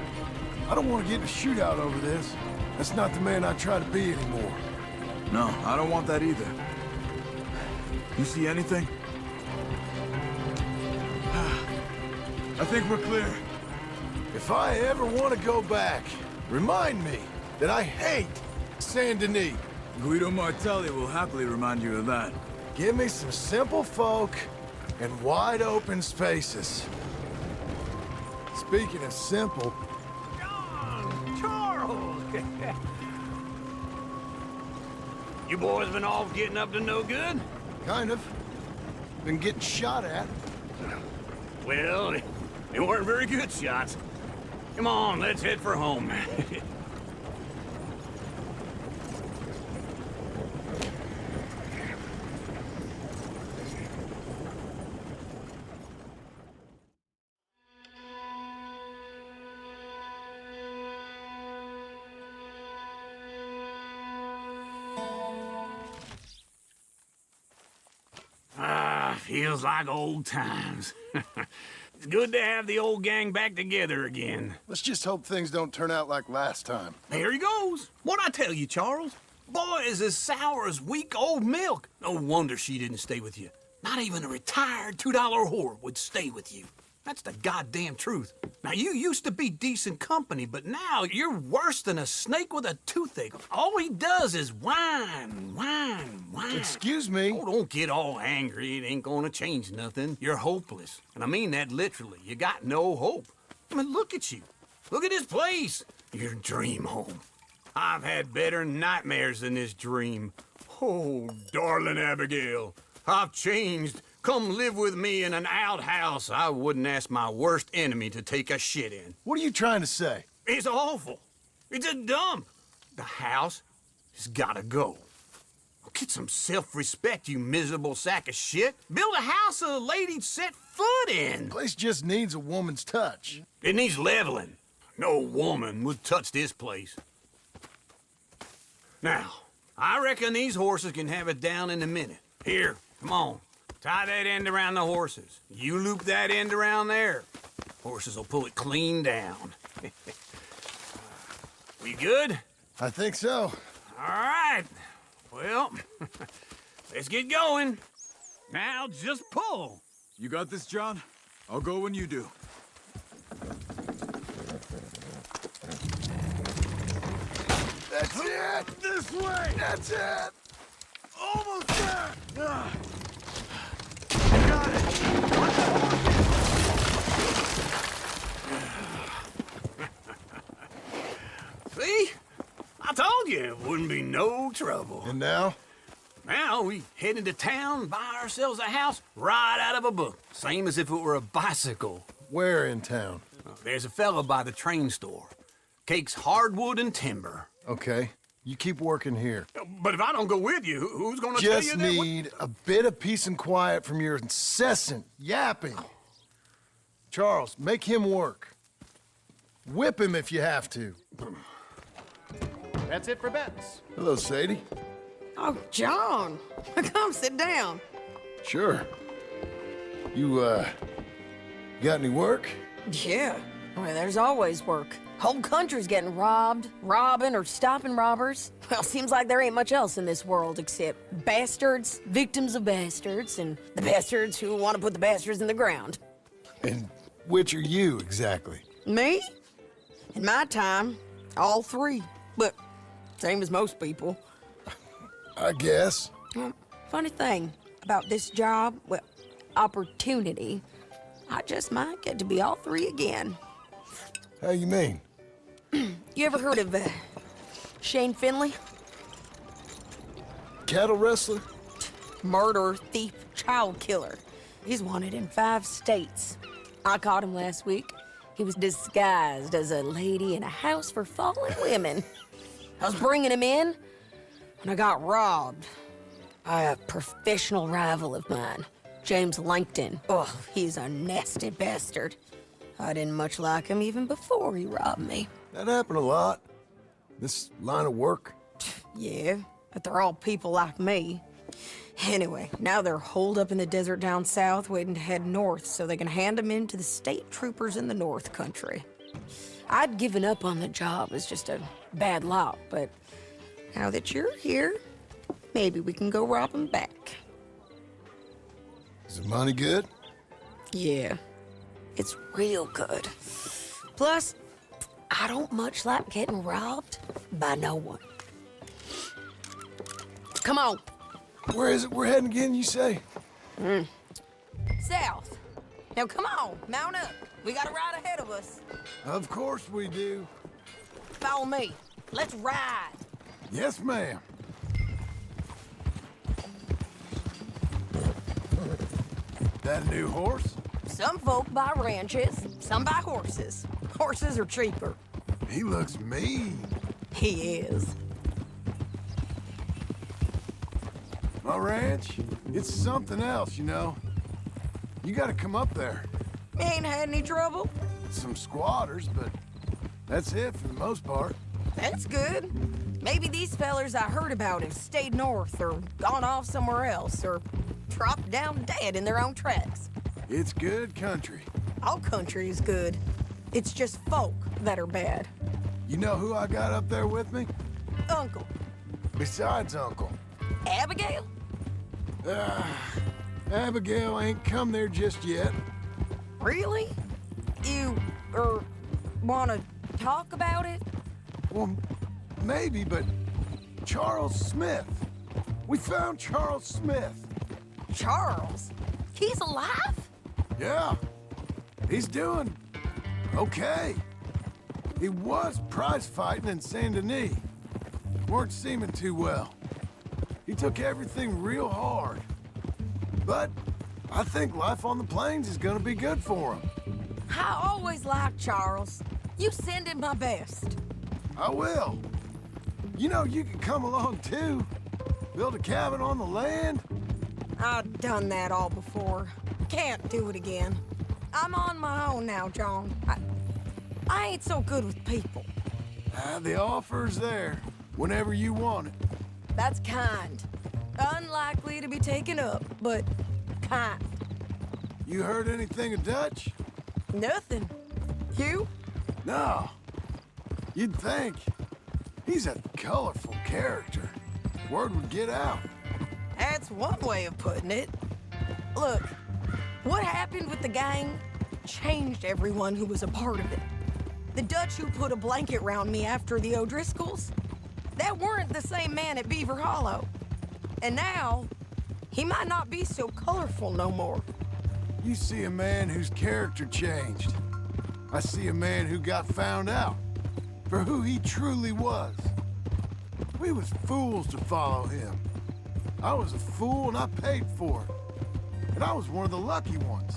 I don't want to get in a shootout over this. That's not the man I try to be anymore. No, I don't want that either. You see anything? I think we're clear. If I ever want to go back, remind me that I hate Saint Denis. Guido Martelli will happily remind you of that. Give me some simple folk and wide open spaces. Speaking of simple... Charles! You boys been off getting up to no good? Kind of. Been getting shot at. Well, they weren't very good shots. Come on, let's head for home. Feels like old times. It's good to have the old gang back together again. Let's just hope things don't turn out like last time. Here he goes. What'd I tell you, Charles? Boy is as sour as week-old milk. No wonder she didn't stay with you. Not even a retired $2 whore would stay with you. That's the goddamn truth. Now, you used to be decent company, but now you're worse than a snake with a toothache. All he does is whine, whine, whine. Excuse me? Oh, don't get all angry. It ain't gonna change nothing. You're hopeless. And I mean that literally. You got no hope. I mean, look at you. Look at this place. Your dream home. I've had better nightmares than this dream. Oh, darling Abigail, I've changed. Come live with me in an outhouse I wouldn't ask my worst enemy to take a shit in. What are you trying to say? It's awful. It's a dump. The house has gotta go. Get some self-respect, you miserable sack of shit. Build a house a lady'd set foot in. The place just needs a woman's touch. It needs leveling. No woman would touch this place. Now, I reckon these horses can have it down in a minute. Here, come on. Tie that end around the horses. You loop that end around there. Horses will pull it clean down. We good? I think so. All right. Well, let's get going. Now just pull. You got this, John? I'll go when you do. That's it! This way! That's it! Almost there! Got it! Let the See? I told you it wouldn't be no trouble. And now? Now we head into town, buy ourselves a house right out of a book. Same as if it were a bicycle. Where in town? There's a fella by the train store. Cakes hardwood and timber. Okay. You keep working here. But if I don't go with you, who's gonna tell you Just that? need a bit of peace and quiet from your incessant yapping. Charles, make him work. Whip him if you have to. That's it for bets. Hello, Sadie. Oh, John. Come sit down. Sure. You, got any work? Yeah. Well, there's always work. Whole country's getting robbed, robbing, or stopping robbers. Well, seems like there ain't much else in this world except bastards, victims of bastards, and the bastards who want to put the bastards in the ground. And which are you, exactly? Me? In my time, all three. But same as most people. I guess. Well, funny thing about this job, well, opportunity, I just might get to be all three again. How you mean? You ever heard of Shane Finley? Cattle wrestler? Murderer, thief, child killer. He's wanted in 5 states. I caught him last week. He was disguised as a lady in a house for fallen women. I was bringing him in, and I got robbed by a professional rival of mine, James Langton. Oh, he's a nasty bastard. I didn't much like him even before he robbed me. That happened a lot. This line of work. Yeah, but they're all people like me. Anyway, now they're holed up in the desert down south, waiting to head north so they can hand them in to the state troopers in the north country. I'd given up on the job as just a bad lot, but now that you're here, maybe we can go rob them back. Is the money good? Yeah, it's real good. Plus, I don't much like getting robbed by no one. Come on. Where is it we're heading again, you say? South. Now come on, mount up. We got a ride ahead of us. Of course we do. Follow me. Let's ride. Yes, ma'am. That a new horse? Some folk buy ranches, some buy horses. Horses are cheaper. He looks mean. He is. My ranch, it's something else, you know. You gotta come up there. Ain't had any trouble? Some squatters, but that's it for the most part. That's good. Maybe these fellers I heard about have stayed north or gone off somewhere else or dropped down dead in their own tracks. It's good country. All country is good. It's just folk that are bad. You know who I got up there with me? Uncle. Besides Uncle. Abigail? Abigail ain't come there just yet. Really? You, wanna talk about it? Well, maybe, but Charles Smith. We found Charles Smith. Charles? He's alive? Yeah. He's doing okay. He was prize fighting in Saint Denis. Weren't seeming too well. He took everything real hard. But I think life on the plains is gonna be good for him. I always liked Charles. You send him my best. I will. You know, you can come along too. Build a cabin on the land. I've done that all before. Can't do it again. I'm on my own now, John. I ain't so good with people. The offer's there, whenever you want it. That's kind. Unlikely to be taken up, but kind. You heard anything of Dutch? Nothing. You? No. You'd think. He's a colorful character. Word would get out. That's one way of putting it. Look, what happened with the gang changed everyone who was a part of it. The Dutch who put a blanket round me after the O'Driscolls, that weren't the same man at Beaver Hollow. And now, he might not be so colorful no more. You see a man whose character changed. I see a man who got found out for who he truly was. We was fools to follow him. I was a fool and I paid for it. And I was one of the lucky ones.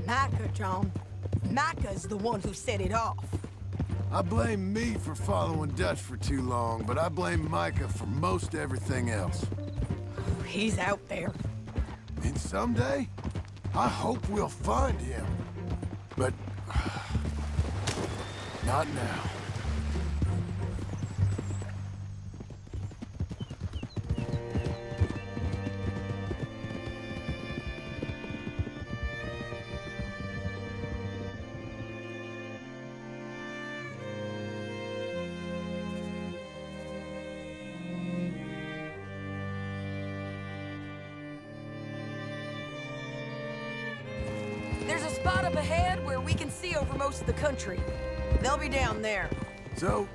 Micah, John. Micah's the one who set it off. I blame me for following Dutch for too long, but I blame Micah for most everything else. He's out there. And someday, I hope we'll find him. But not now. There's a spot up ahead where we can see over most of the country. They'll be down there. So,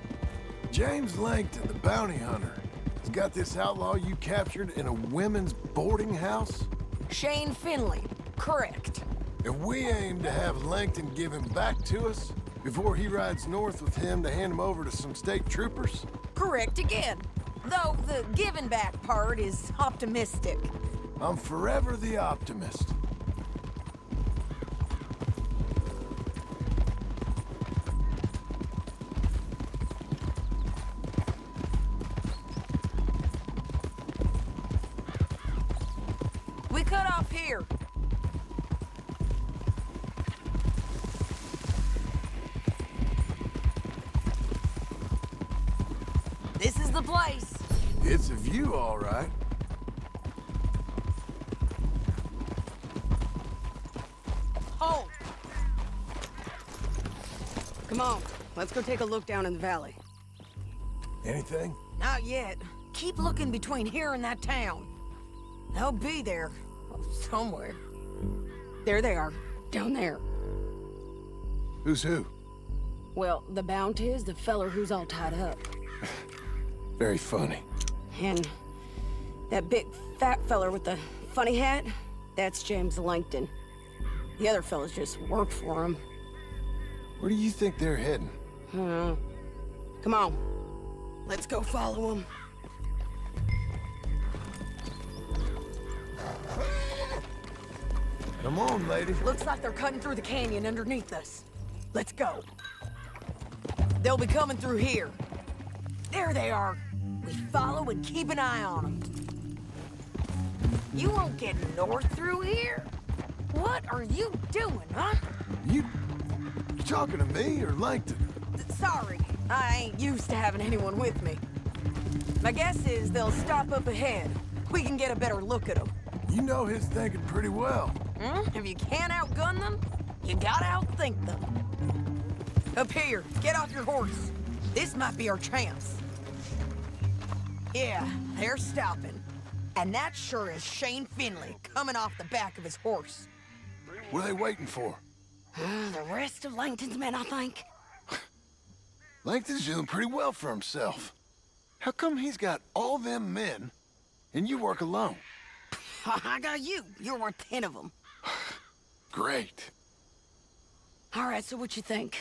James Langton, the bounty hunter, has got this outlaw you captured in a women's boarding house? Shane Finley, correct. And we aim to have Langton give him back to us before he rides north with him to hand him over to some state troopers? Correct again. Though the giving back part is optimistic. I'm forever the optimist. We cut off here. This is the place. It's a view, all right. Hold! Come on, let's go take a look down in the valley. Anything? Not yet. Keep looking between here and that town. They'll be there. Somewhere. There they are, down there. Who's who? Well, the Bounty is the feller who's all tied up. Very funny. And That big fat feller with the funny hat, that's James Langton. The other fellas just work for him. Where do you think they're heading? Come on. Let's go follow him. Come on, lady. Looks like they're cutting through the canyon underneath us. Let's go. They'll be coming through here. There they are. We follow and keep an eye on them. You won't get north through here? What are you doing, huh? You talking to me or Langton? Sorry, I ain't used to having anyone with me. My guess is they'll stop up ahead. We can get a better look at them. You know his thinking pretty well. If you can't outgun them, you gotta outthink them. Up here, get off your horse. This might be our chance. Yeah, they're stopping. And that sure is Shane Finley coming off the back of his horse. What are they waiting for? The rest of Langton's men, I think. Langton's doing pretty well for himself. How come he's got all them men, and you work alone? I got you. You're worth 10 of them. Great. All right, so what you think?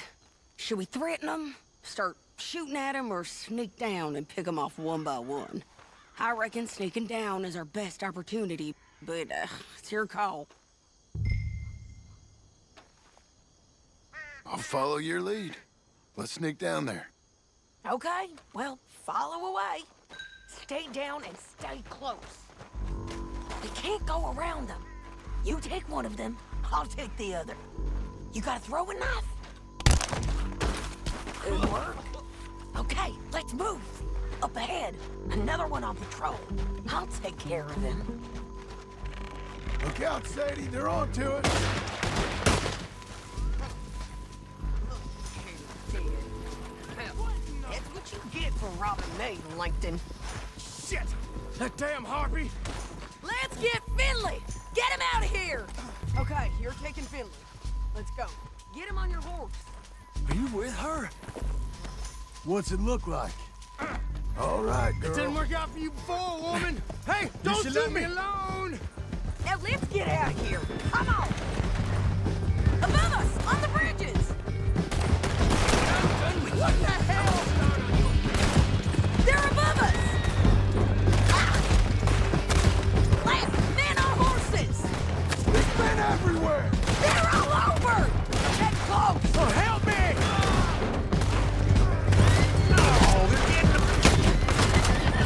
Should we threaten them, start shooting at them, or sneak down and pick them off one by one? I reckon sneaking down is our best opportunity, but it's your call. I'll follow your lead. Let's sneak down there. Okay, well, follow away. Stay down and stay close. We can't go around them. You take one of them, I'll take the other. You got a throwing knife? Good work. Okay, let's move. Up ahead, another one on patrol. I'll take care of him. Look out, Sadie. They're on to it. That's what you get for robbing me, Langton. Shit! That damn harpy! Let's get Finley! Get him out of here! Okay, you're taking Finley. Let's go. Get him on your horse. Are you with her? What's it look like? All right, girl. It didn't work out for you before, woman. Hey, don't leave me alone. Now let's get out of here. Come on. Above us, on the bridges. What the hell? They're above us. Left, men on horses. There's men everywhere. They're all over. Get close. Oh, help me.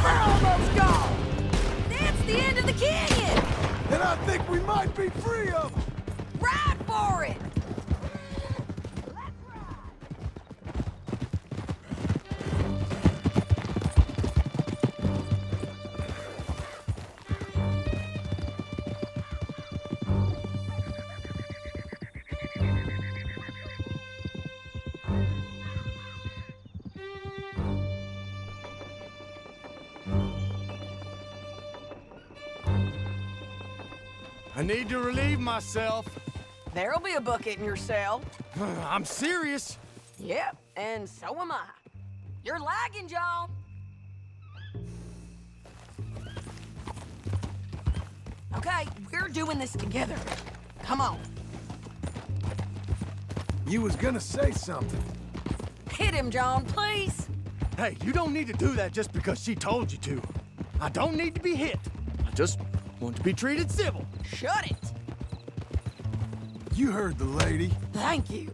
We're almost gone! That's the end of the canyon! And I think we might be free of them! Ride for it! I need to relieve myself. There'll be a bucket in your cell. I'm serious. Yep, and so am I. You're lagging, John. Okay, we're doing this together. Come on. You was gonna say something. Hit him, John, please. Hey, you don't need to do that just because she told you to. I don't need to be hit. I just want to be treated civil. Shut it. You heard the lady. Thank you.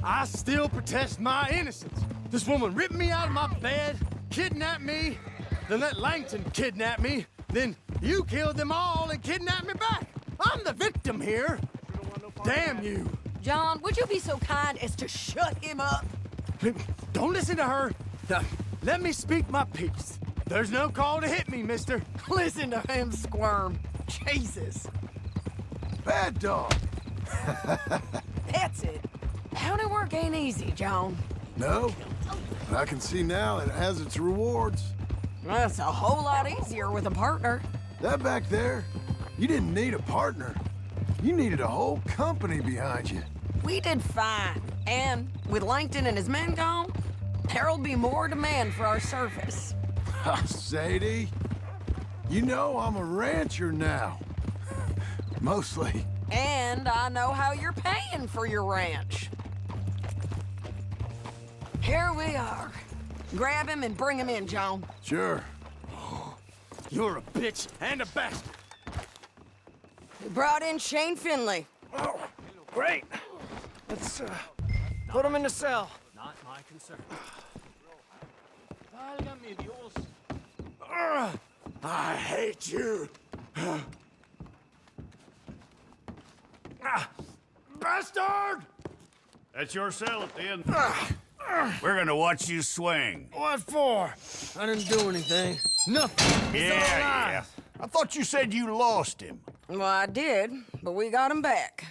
I still protest my innocence. This woman ripped me out of my bed, kidnapped me, then let Langton kidnap me, then you killed them all and kidnapped me back. I'm the victim here. Damn you. John, would you be so kind as to shut him up? Don't listen to her. Let me speak my piece. There's no call to hit me, mister. Listen to him squirm. Jesus. Bad dog. That's it. County work ain't easy, John. No, but I can see now it has its rewards. That's a whole lot easier with a partner. That back there, you didn't need a partner. You needed a whole company behind you. We did fine. And with Langton and his men gone, there'll be more demand for our service. Sadie, You know I'm a rancher now. Mostly. And I know how you're paying for your ranch. Here we are. Grab him and bring him in, John. Sure. You're a bitch and a bastard. We brought in Shane Finley. Oh, great. Let's put him in the cell. Not my concern. I hate you. Bastard! That's your cell at the end. We're gonna watch you swing. What for? I didn't do anything. Nothing. It's all Yeah. lies. I thought you said you lost him. Well, I did, but we got him back.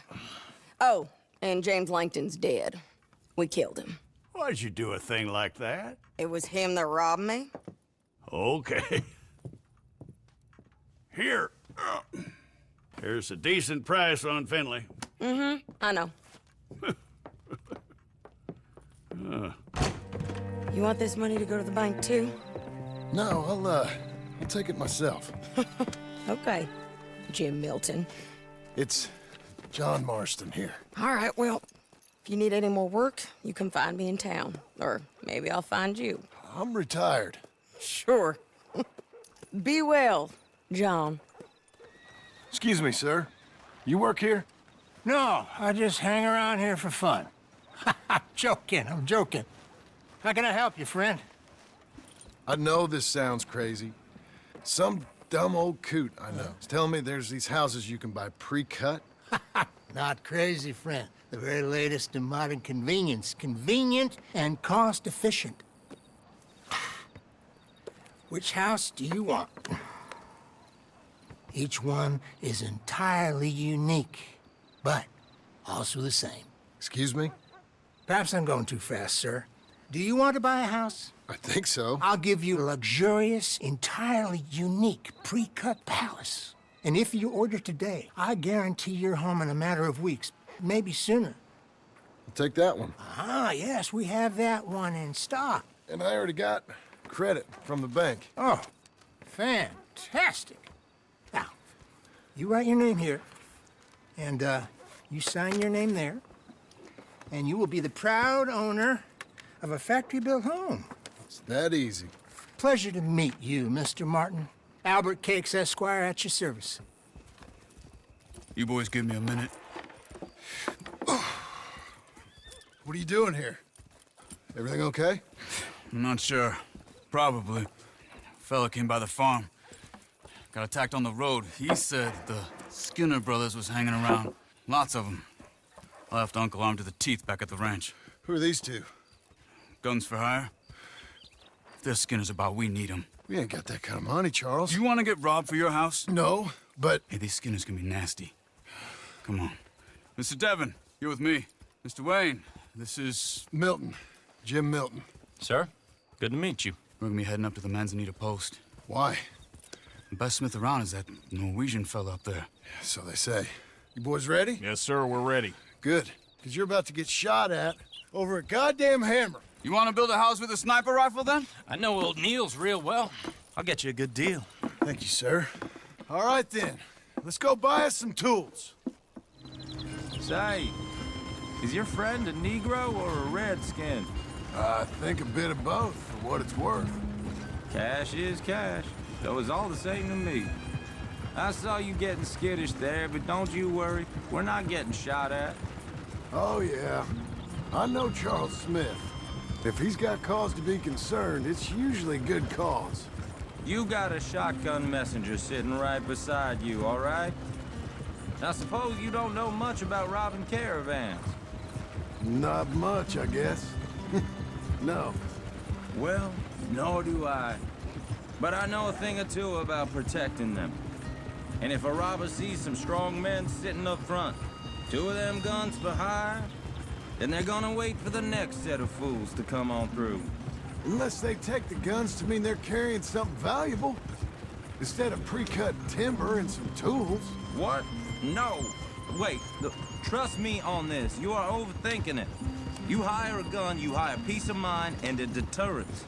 Oh, and James Langton's dead. We killed him. Why'd you do a thing like that? It was him that robbed me. Okay. Here. Here's a decent price on Finley. Mm-hmm, I know. You want this money to go to the bank, too? No, I'll take it myself. Okay, Jim Milton. It's John Marston here. All right, well, if you need any more work, you can find me in town. Or maybe I'll find you. I'm retired. Sure. Be well, John. Excuse me, sir. You work here? No, I just hang around here for fun. I'm joking. How can I help you, friend? I know this sounds crazy. Some dumb old coot I know is telling me there's these houses you can buy pre-cut. Not crazy, friend. The very latest in modern convenience. Convenient and cost-efficient. Which house do you want? Each one is entirely unique, but also the same. Excuse me? Perhaps I'm going too fast, sir. Do you want to buy a house? I think so. I'll give you a luxurious, entirely unique pre-cut palace. And if you order today, I guarantee you're home in a matter of weeks, maybe sooner. I'll take that one. Ah, yes, we have that one in stock. And I already got credit from the bank. Oh, fantastic. Now, you write your name here, and you sign your name there, and you will be the proud owner of a factory-built home. It's that easy. Pleasure to meet you, Mr. Martin. Albert Cakes, Esquire, at your service. You boys give me a minute. What are you doing here? Everything okay? I'm not sure. Probably. Fella came by the farm. Got attacked on the road. He said the Skinner brothers was hanging around. Lots of them. I left Uncle armed to the teeth back at the ranch. Who are these two? Guns for hire. If they're Skinner's about, we need them. We ain't got that kind of money, Charles. You want to get robbed for your house? No, but... Hey, these Skinners can be nasty. Come on. Mr. Devon, you're with me. Mr. Wayne, this is... Milton. Jim Milton. Sir, good to meet you. We're gonna be heading up to the Manzanita post. Why? The best smith around is that Norwegian fella up there. Yeah, so they say. You boys ready? Yes, sir, we're ready. Good, because you're about to get shot at over a goddamn hammer. You want to build a house with a sniper rifle, then? I know old Neil's real well. I'll get you a good deal. Thank you, sir. All right, then. Let's go buy us some tools. Say, is your friend a Negro or a Redskin? I think a bit of both, for what it's worth. Cash is cash, so it's all the same to me. I saw you getting skittish there, but don't you worry. We're not getting shot at. Oh, yeah. I know Charles Smith. If he's got cause to be concerned, it's usually good cause. You got a shotgun messenger sitting right beside you, all right? I suppose you don't know much about robbing caravans. Not much, I guess. No. Well, nor do I. But I know a thing or two about protecting them. And if a robber sees some strong men sitting up front, 2 of them guns for hire, then they're gonna wait for the next set of fools to come on through. Unless they take the guns to mean they're carrying something valuable. Instead of pre-cut timber and some tools. What? No. Wait, look, trust me on this. You are overthinking it. You hire a gun, you hire peace of mind and a deterrent.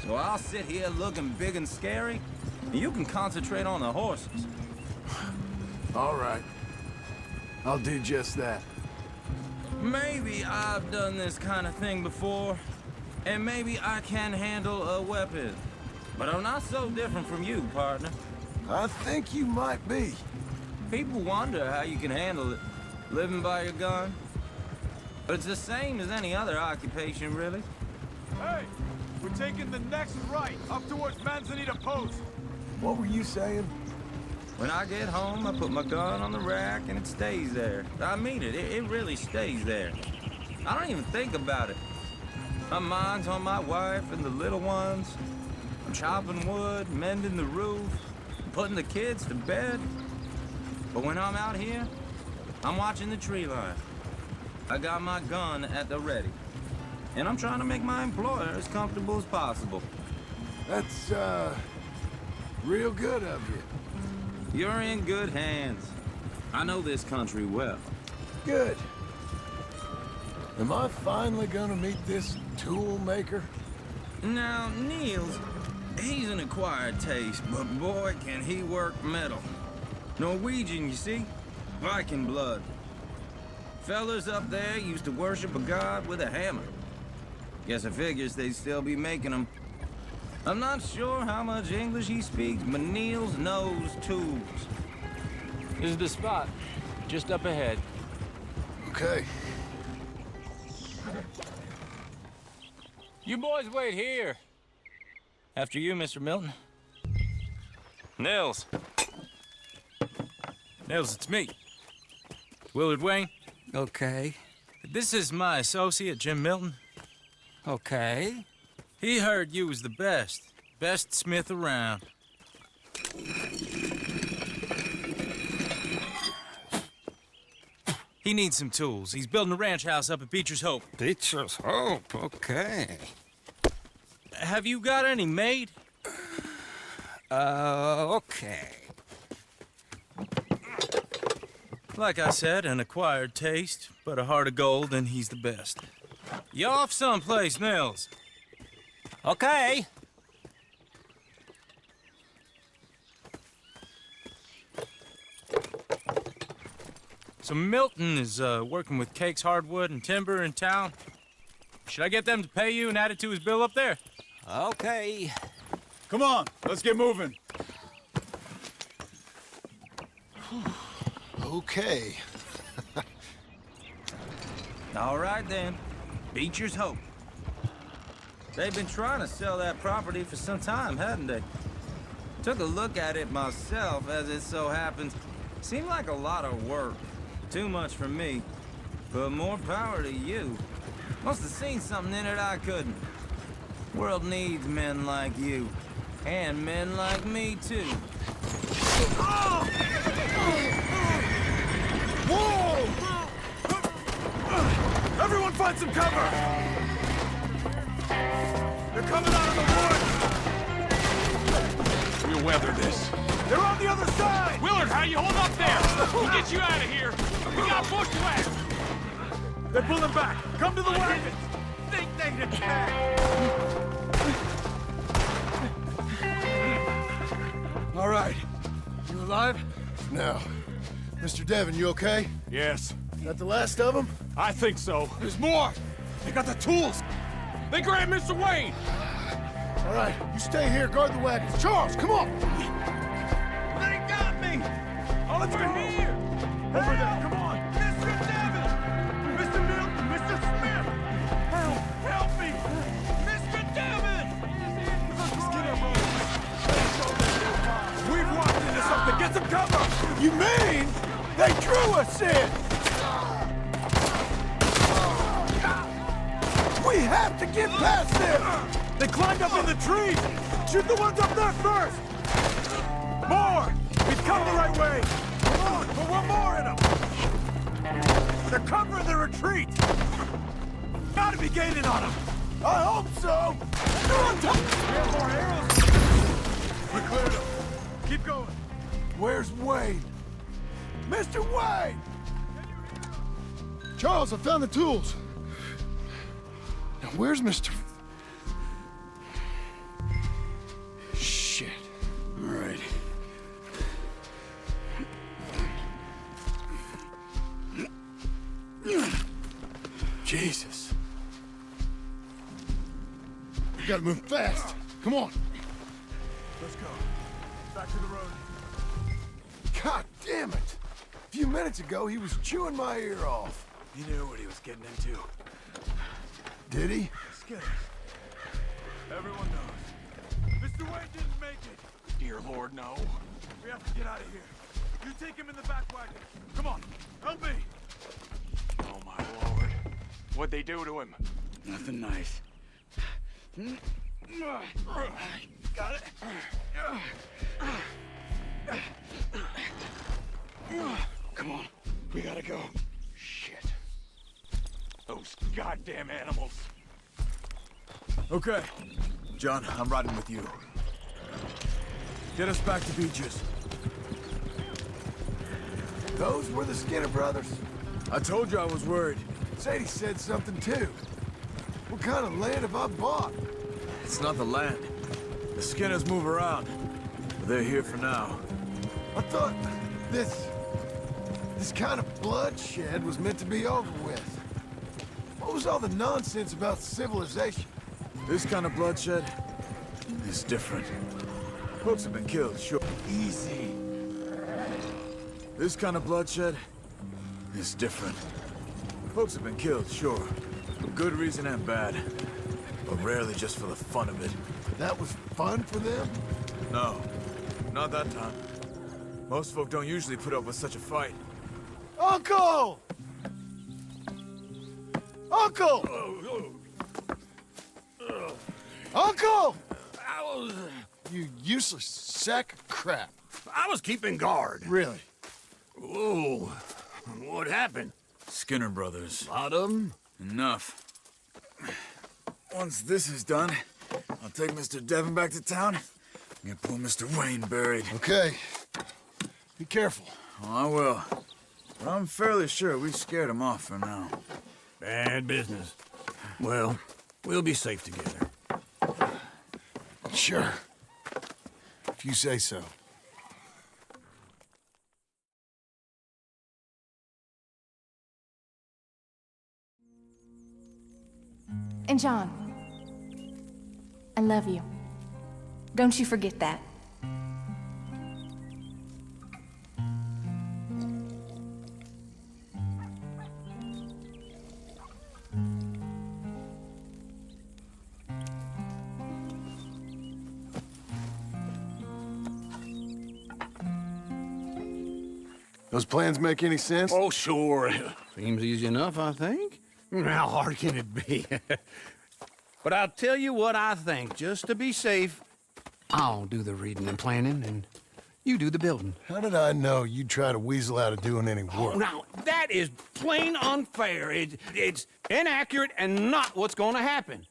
So I'll sit here looking big and scary, You can concentrate on the horses. All right. I'll do just that. Maybe I've done this kind of thing before, and maybe I can handle a weapon. But I'm not so different from you, partner. I think you might be. People wonder how you can handle it, living by your gun. But it's the same as any other occupation, really. Hey, we're taking the next right, up towards Manzanita Post. What were you saying? When I get home, I put my gun on the rack and it stays there. I mean it, it really stays there. I don't even think about it. My mind's on my wife and the little ones. I'm chopping wood, mending the roof, putting the kids to bed. But when I'm out here, I'm watching the tree line. I got my gun at the ready. And I'm trying to make my employer as comfortable as possible. That's, real good of you. You're in good hands. I know this country well. Good. Am I finally gonna meet this tool maker? Now, Niels, he's an acquired taste, but boy, can he work metal. Norwegian, you see? Viking blood. Fellas up there used to worship a god with a hammer. Guess I figures they'd still be making them. I'm not sure how much English he speaks, but Niels knows tools. This is the spot, just up ahead. Okay. You boys wait here. After you, Mr. Milton. Nils. Nils, it's me. Willard Wayne. Okay. This is my associate, Jim Milton. Okay. He heard you was the best smith around. He needs some tools. He's building a ranch house up at Beecher's Hope. Beecher's Hope, okay. Have you got any made? Okay. Like I said, an acquired taste, but a heart of gold, and he's the best. You off someplace, Nils? Okay. So Milton is working with Cake's Hardwood and Timber in town. Should I get them to pay you and add it to his bill up there? Okay. Come on, let's get moving. Okay. All right, then. Beecher's Hope. They've been trying to sell that property for some time, hadn't they? Took a look at it myself, as it so happens. Seemed like a lot of work. Too much for me. But more power to you. Must have seen something in it I couldn't. World needs men like you. And men like me, too. Whoa! Everyone find some cover! They're coming out of the woods! We'll weather this. They're on the other side! Willard, how you hold up there? We'll get you out of here. We got bushwhacked. They're pulling back! Come to the wagons! Think they'd attack. All right. You alive? Now, Mr. Devon, you okay? Yes. Is that the last of them? I think so. There's more! They got the tools! They grabbed Mr. Wayne. All right, you stay here, guard the wagons. Charles, come on! They got me. Over here! Over there, come on! Mr. Devon! Mr. Milton! Mr. Smith! Help me! Mr. Devon! Just get up, We've walked into something! Get some cover! You mean they drew us in? We have to get past them! They climbed up in the trees! Shoot the ones up there first! More! We've come the right way! Come on, put one more in them! They're covering the retreat! Gotta be gaining on them! I hope so! They're on top! We have more arrows! We cleared them! Keep going! Where's Wade? Mr. Wade! Charles, I found the tools. Now, where's Mr... Shit. All Gotta move fast. Come on. Let's go. Back to the road. God damn it! A few minutes ago, he was chewing my ear off. He knew what he was getting into. Did he? Skinner. Everyone knows. Mr. Wayne didn't make it. Dear Lord, no. We have to get out of here. You take him in the back wagon. Come on, help me. Oh, my Lord. What'd they do to him? Nothing nice. Got it. Come on. We gotta go. Shit. Those goddamn animals. Okay. John, I'm riding with you. Get us back to Beaches. Those were the Skinner brothers. I told you I was worried. Sadie said something too. What kind of land have I bought? It's not the land. The Skinners move around. But they're here for now. I thought this kind of bloodshed was meant to be over with. What was all the nonsense about civilization? This kind of bloodshed is different. Folks have been killed, sure. Easy. This kind of bloodshed is different. Folks have been killed, sure. For good reason and bad. But rarely just for the fun of it. That was fun for them? No, not that time. Most folk don't usually put up with such a fight. Uncle! Uncle! Uncle! You useless sack of crap. I was keeping guard. Really? Oh, what happened? Skinner brothers. Lot of them? Enough. Once this is done, I'll take Mr. Devon back to town and get poor Mr. Wayne buried. Okay. Be careful. Oh, I will. But I'm fairly sure we scared him off for now. Bad business. Well, we'll be safe together. Sure. If you say so. And John, I love you. Don't you forget that. Those plans make any sense? Oh, sure. Seems easy enough, I think. How hard can it be? But I'll tell you what I think, just to be safe. I'll do the reading and planning, and you do the building. How did I know you'd try to weasel out of doing any work? Oh, now, that is plain unfair. It's inaccurate and not what's going to happen.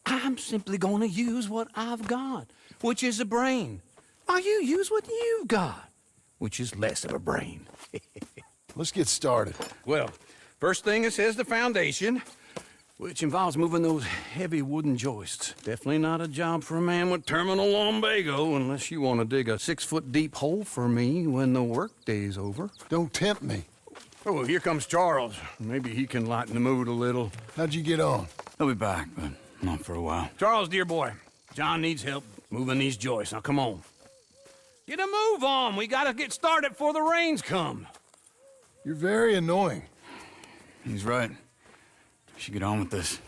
I'm simply going to use what I've got, which is a brain. While you use what you've got, which is less of a brain. Let's get started. Well, first thing it says the foundation, which involves moving those heavy wooden joists. Definitely not a job for a man with terminal lumbago unless you want to dig a 6-foot deep hole for me when the workday's over. Don't tempt me. Oh, here comes Charles. Maybe he can lighten the mood a little. How'd you get on? He'll be back, but not for a while. Charles, dear boy, John needs help moving these joists. Now, come on. Get a move on. We gotta get started before the rains come. You're very annoying. He's right. We should get on with this.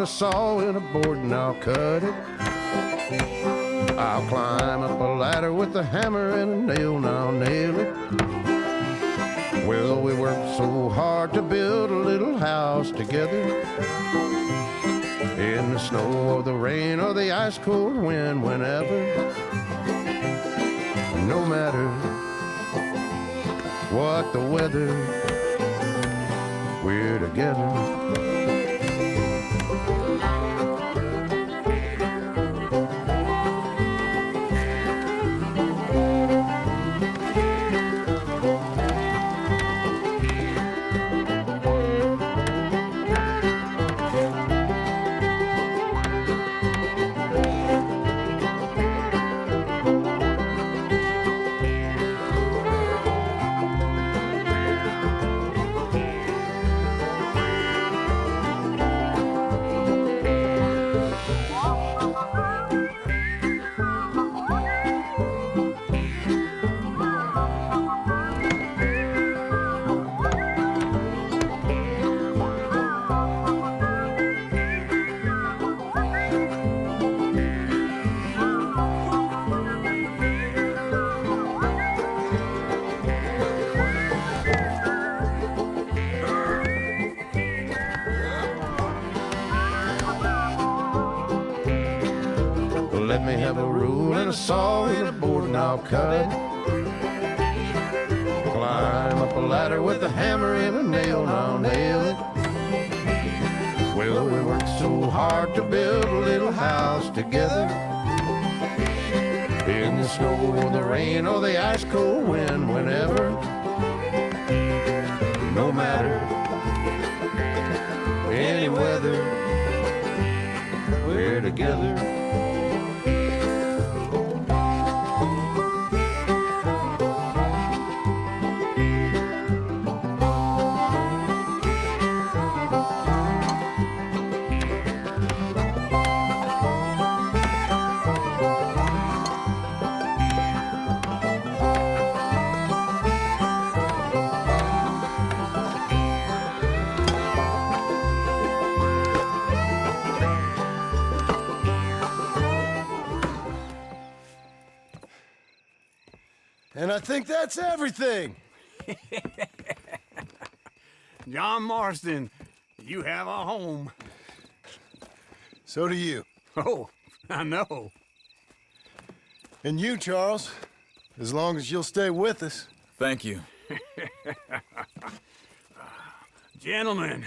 and a saw and a board and I'll cut it. I'll climb up a ladder with a hammer and a nail and I'll nail it. Well, we worked so hard to build a little house together. In the snow or the rain or the ice cold wind, whenever. No matter what the weather, we're together. Let me have a rule and a saw and a board and I'll cut it. Climb up a ladder with a hammer and a nail and I'll nail it. Well, we worked so hard to build a little house together. In the snow or the rain or the ice cold wind, whenever. No matter any weather, we're together. And I think that's everything. John Marston, you have a home. So do you. Oh, I know. And you, Charles, as long as you'll stay with us. Thank you. Gentlemen,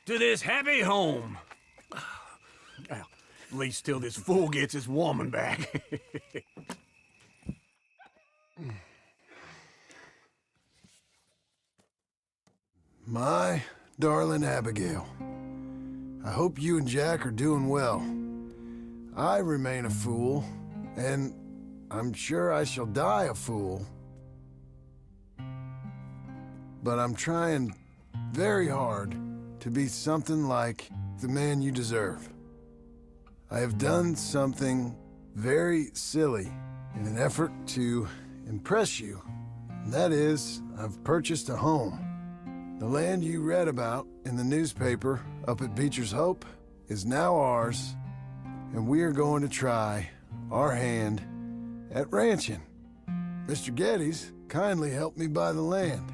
to this happy home. Well, at least till this fool gets his woman back. My darling Abigail, I hope you and Jack are doing well. I remain a fool, and I'm sure I shall die a fool. But I'm trying very hard to be something like the man you deserve. I have done something very silly in an effort to impress you. And that is, I've purchased a home. The land you read about in the newspaper up at Beecher's Hope is now ours, and we are going to try our hand at ranching. Mr. Geddes kindly helped me buy the land.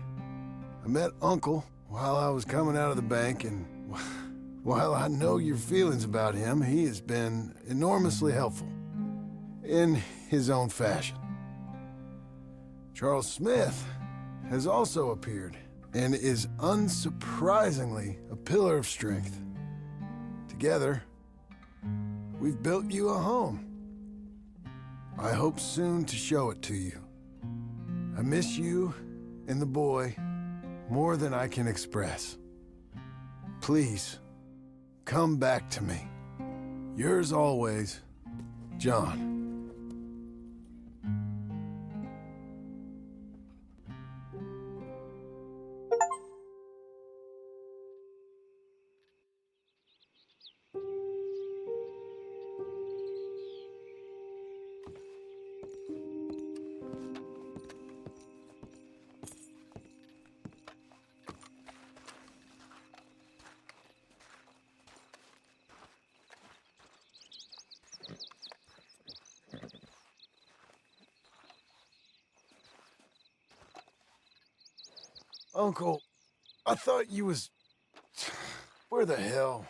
I met Uncle while I was coming out of the bank, and while I know your feelings about him, he has been enormously helpful in his own fashion. Charles Smith has also appeared and is unsurprisingly a pillar of strength. Together, we've built you a home. I hope soon to show it to you. I miss you and the boy more than I can express. Please, come back to me. Yours always, John. Uncle, I thought you was... Where the hell?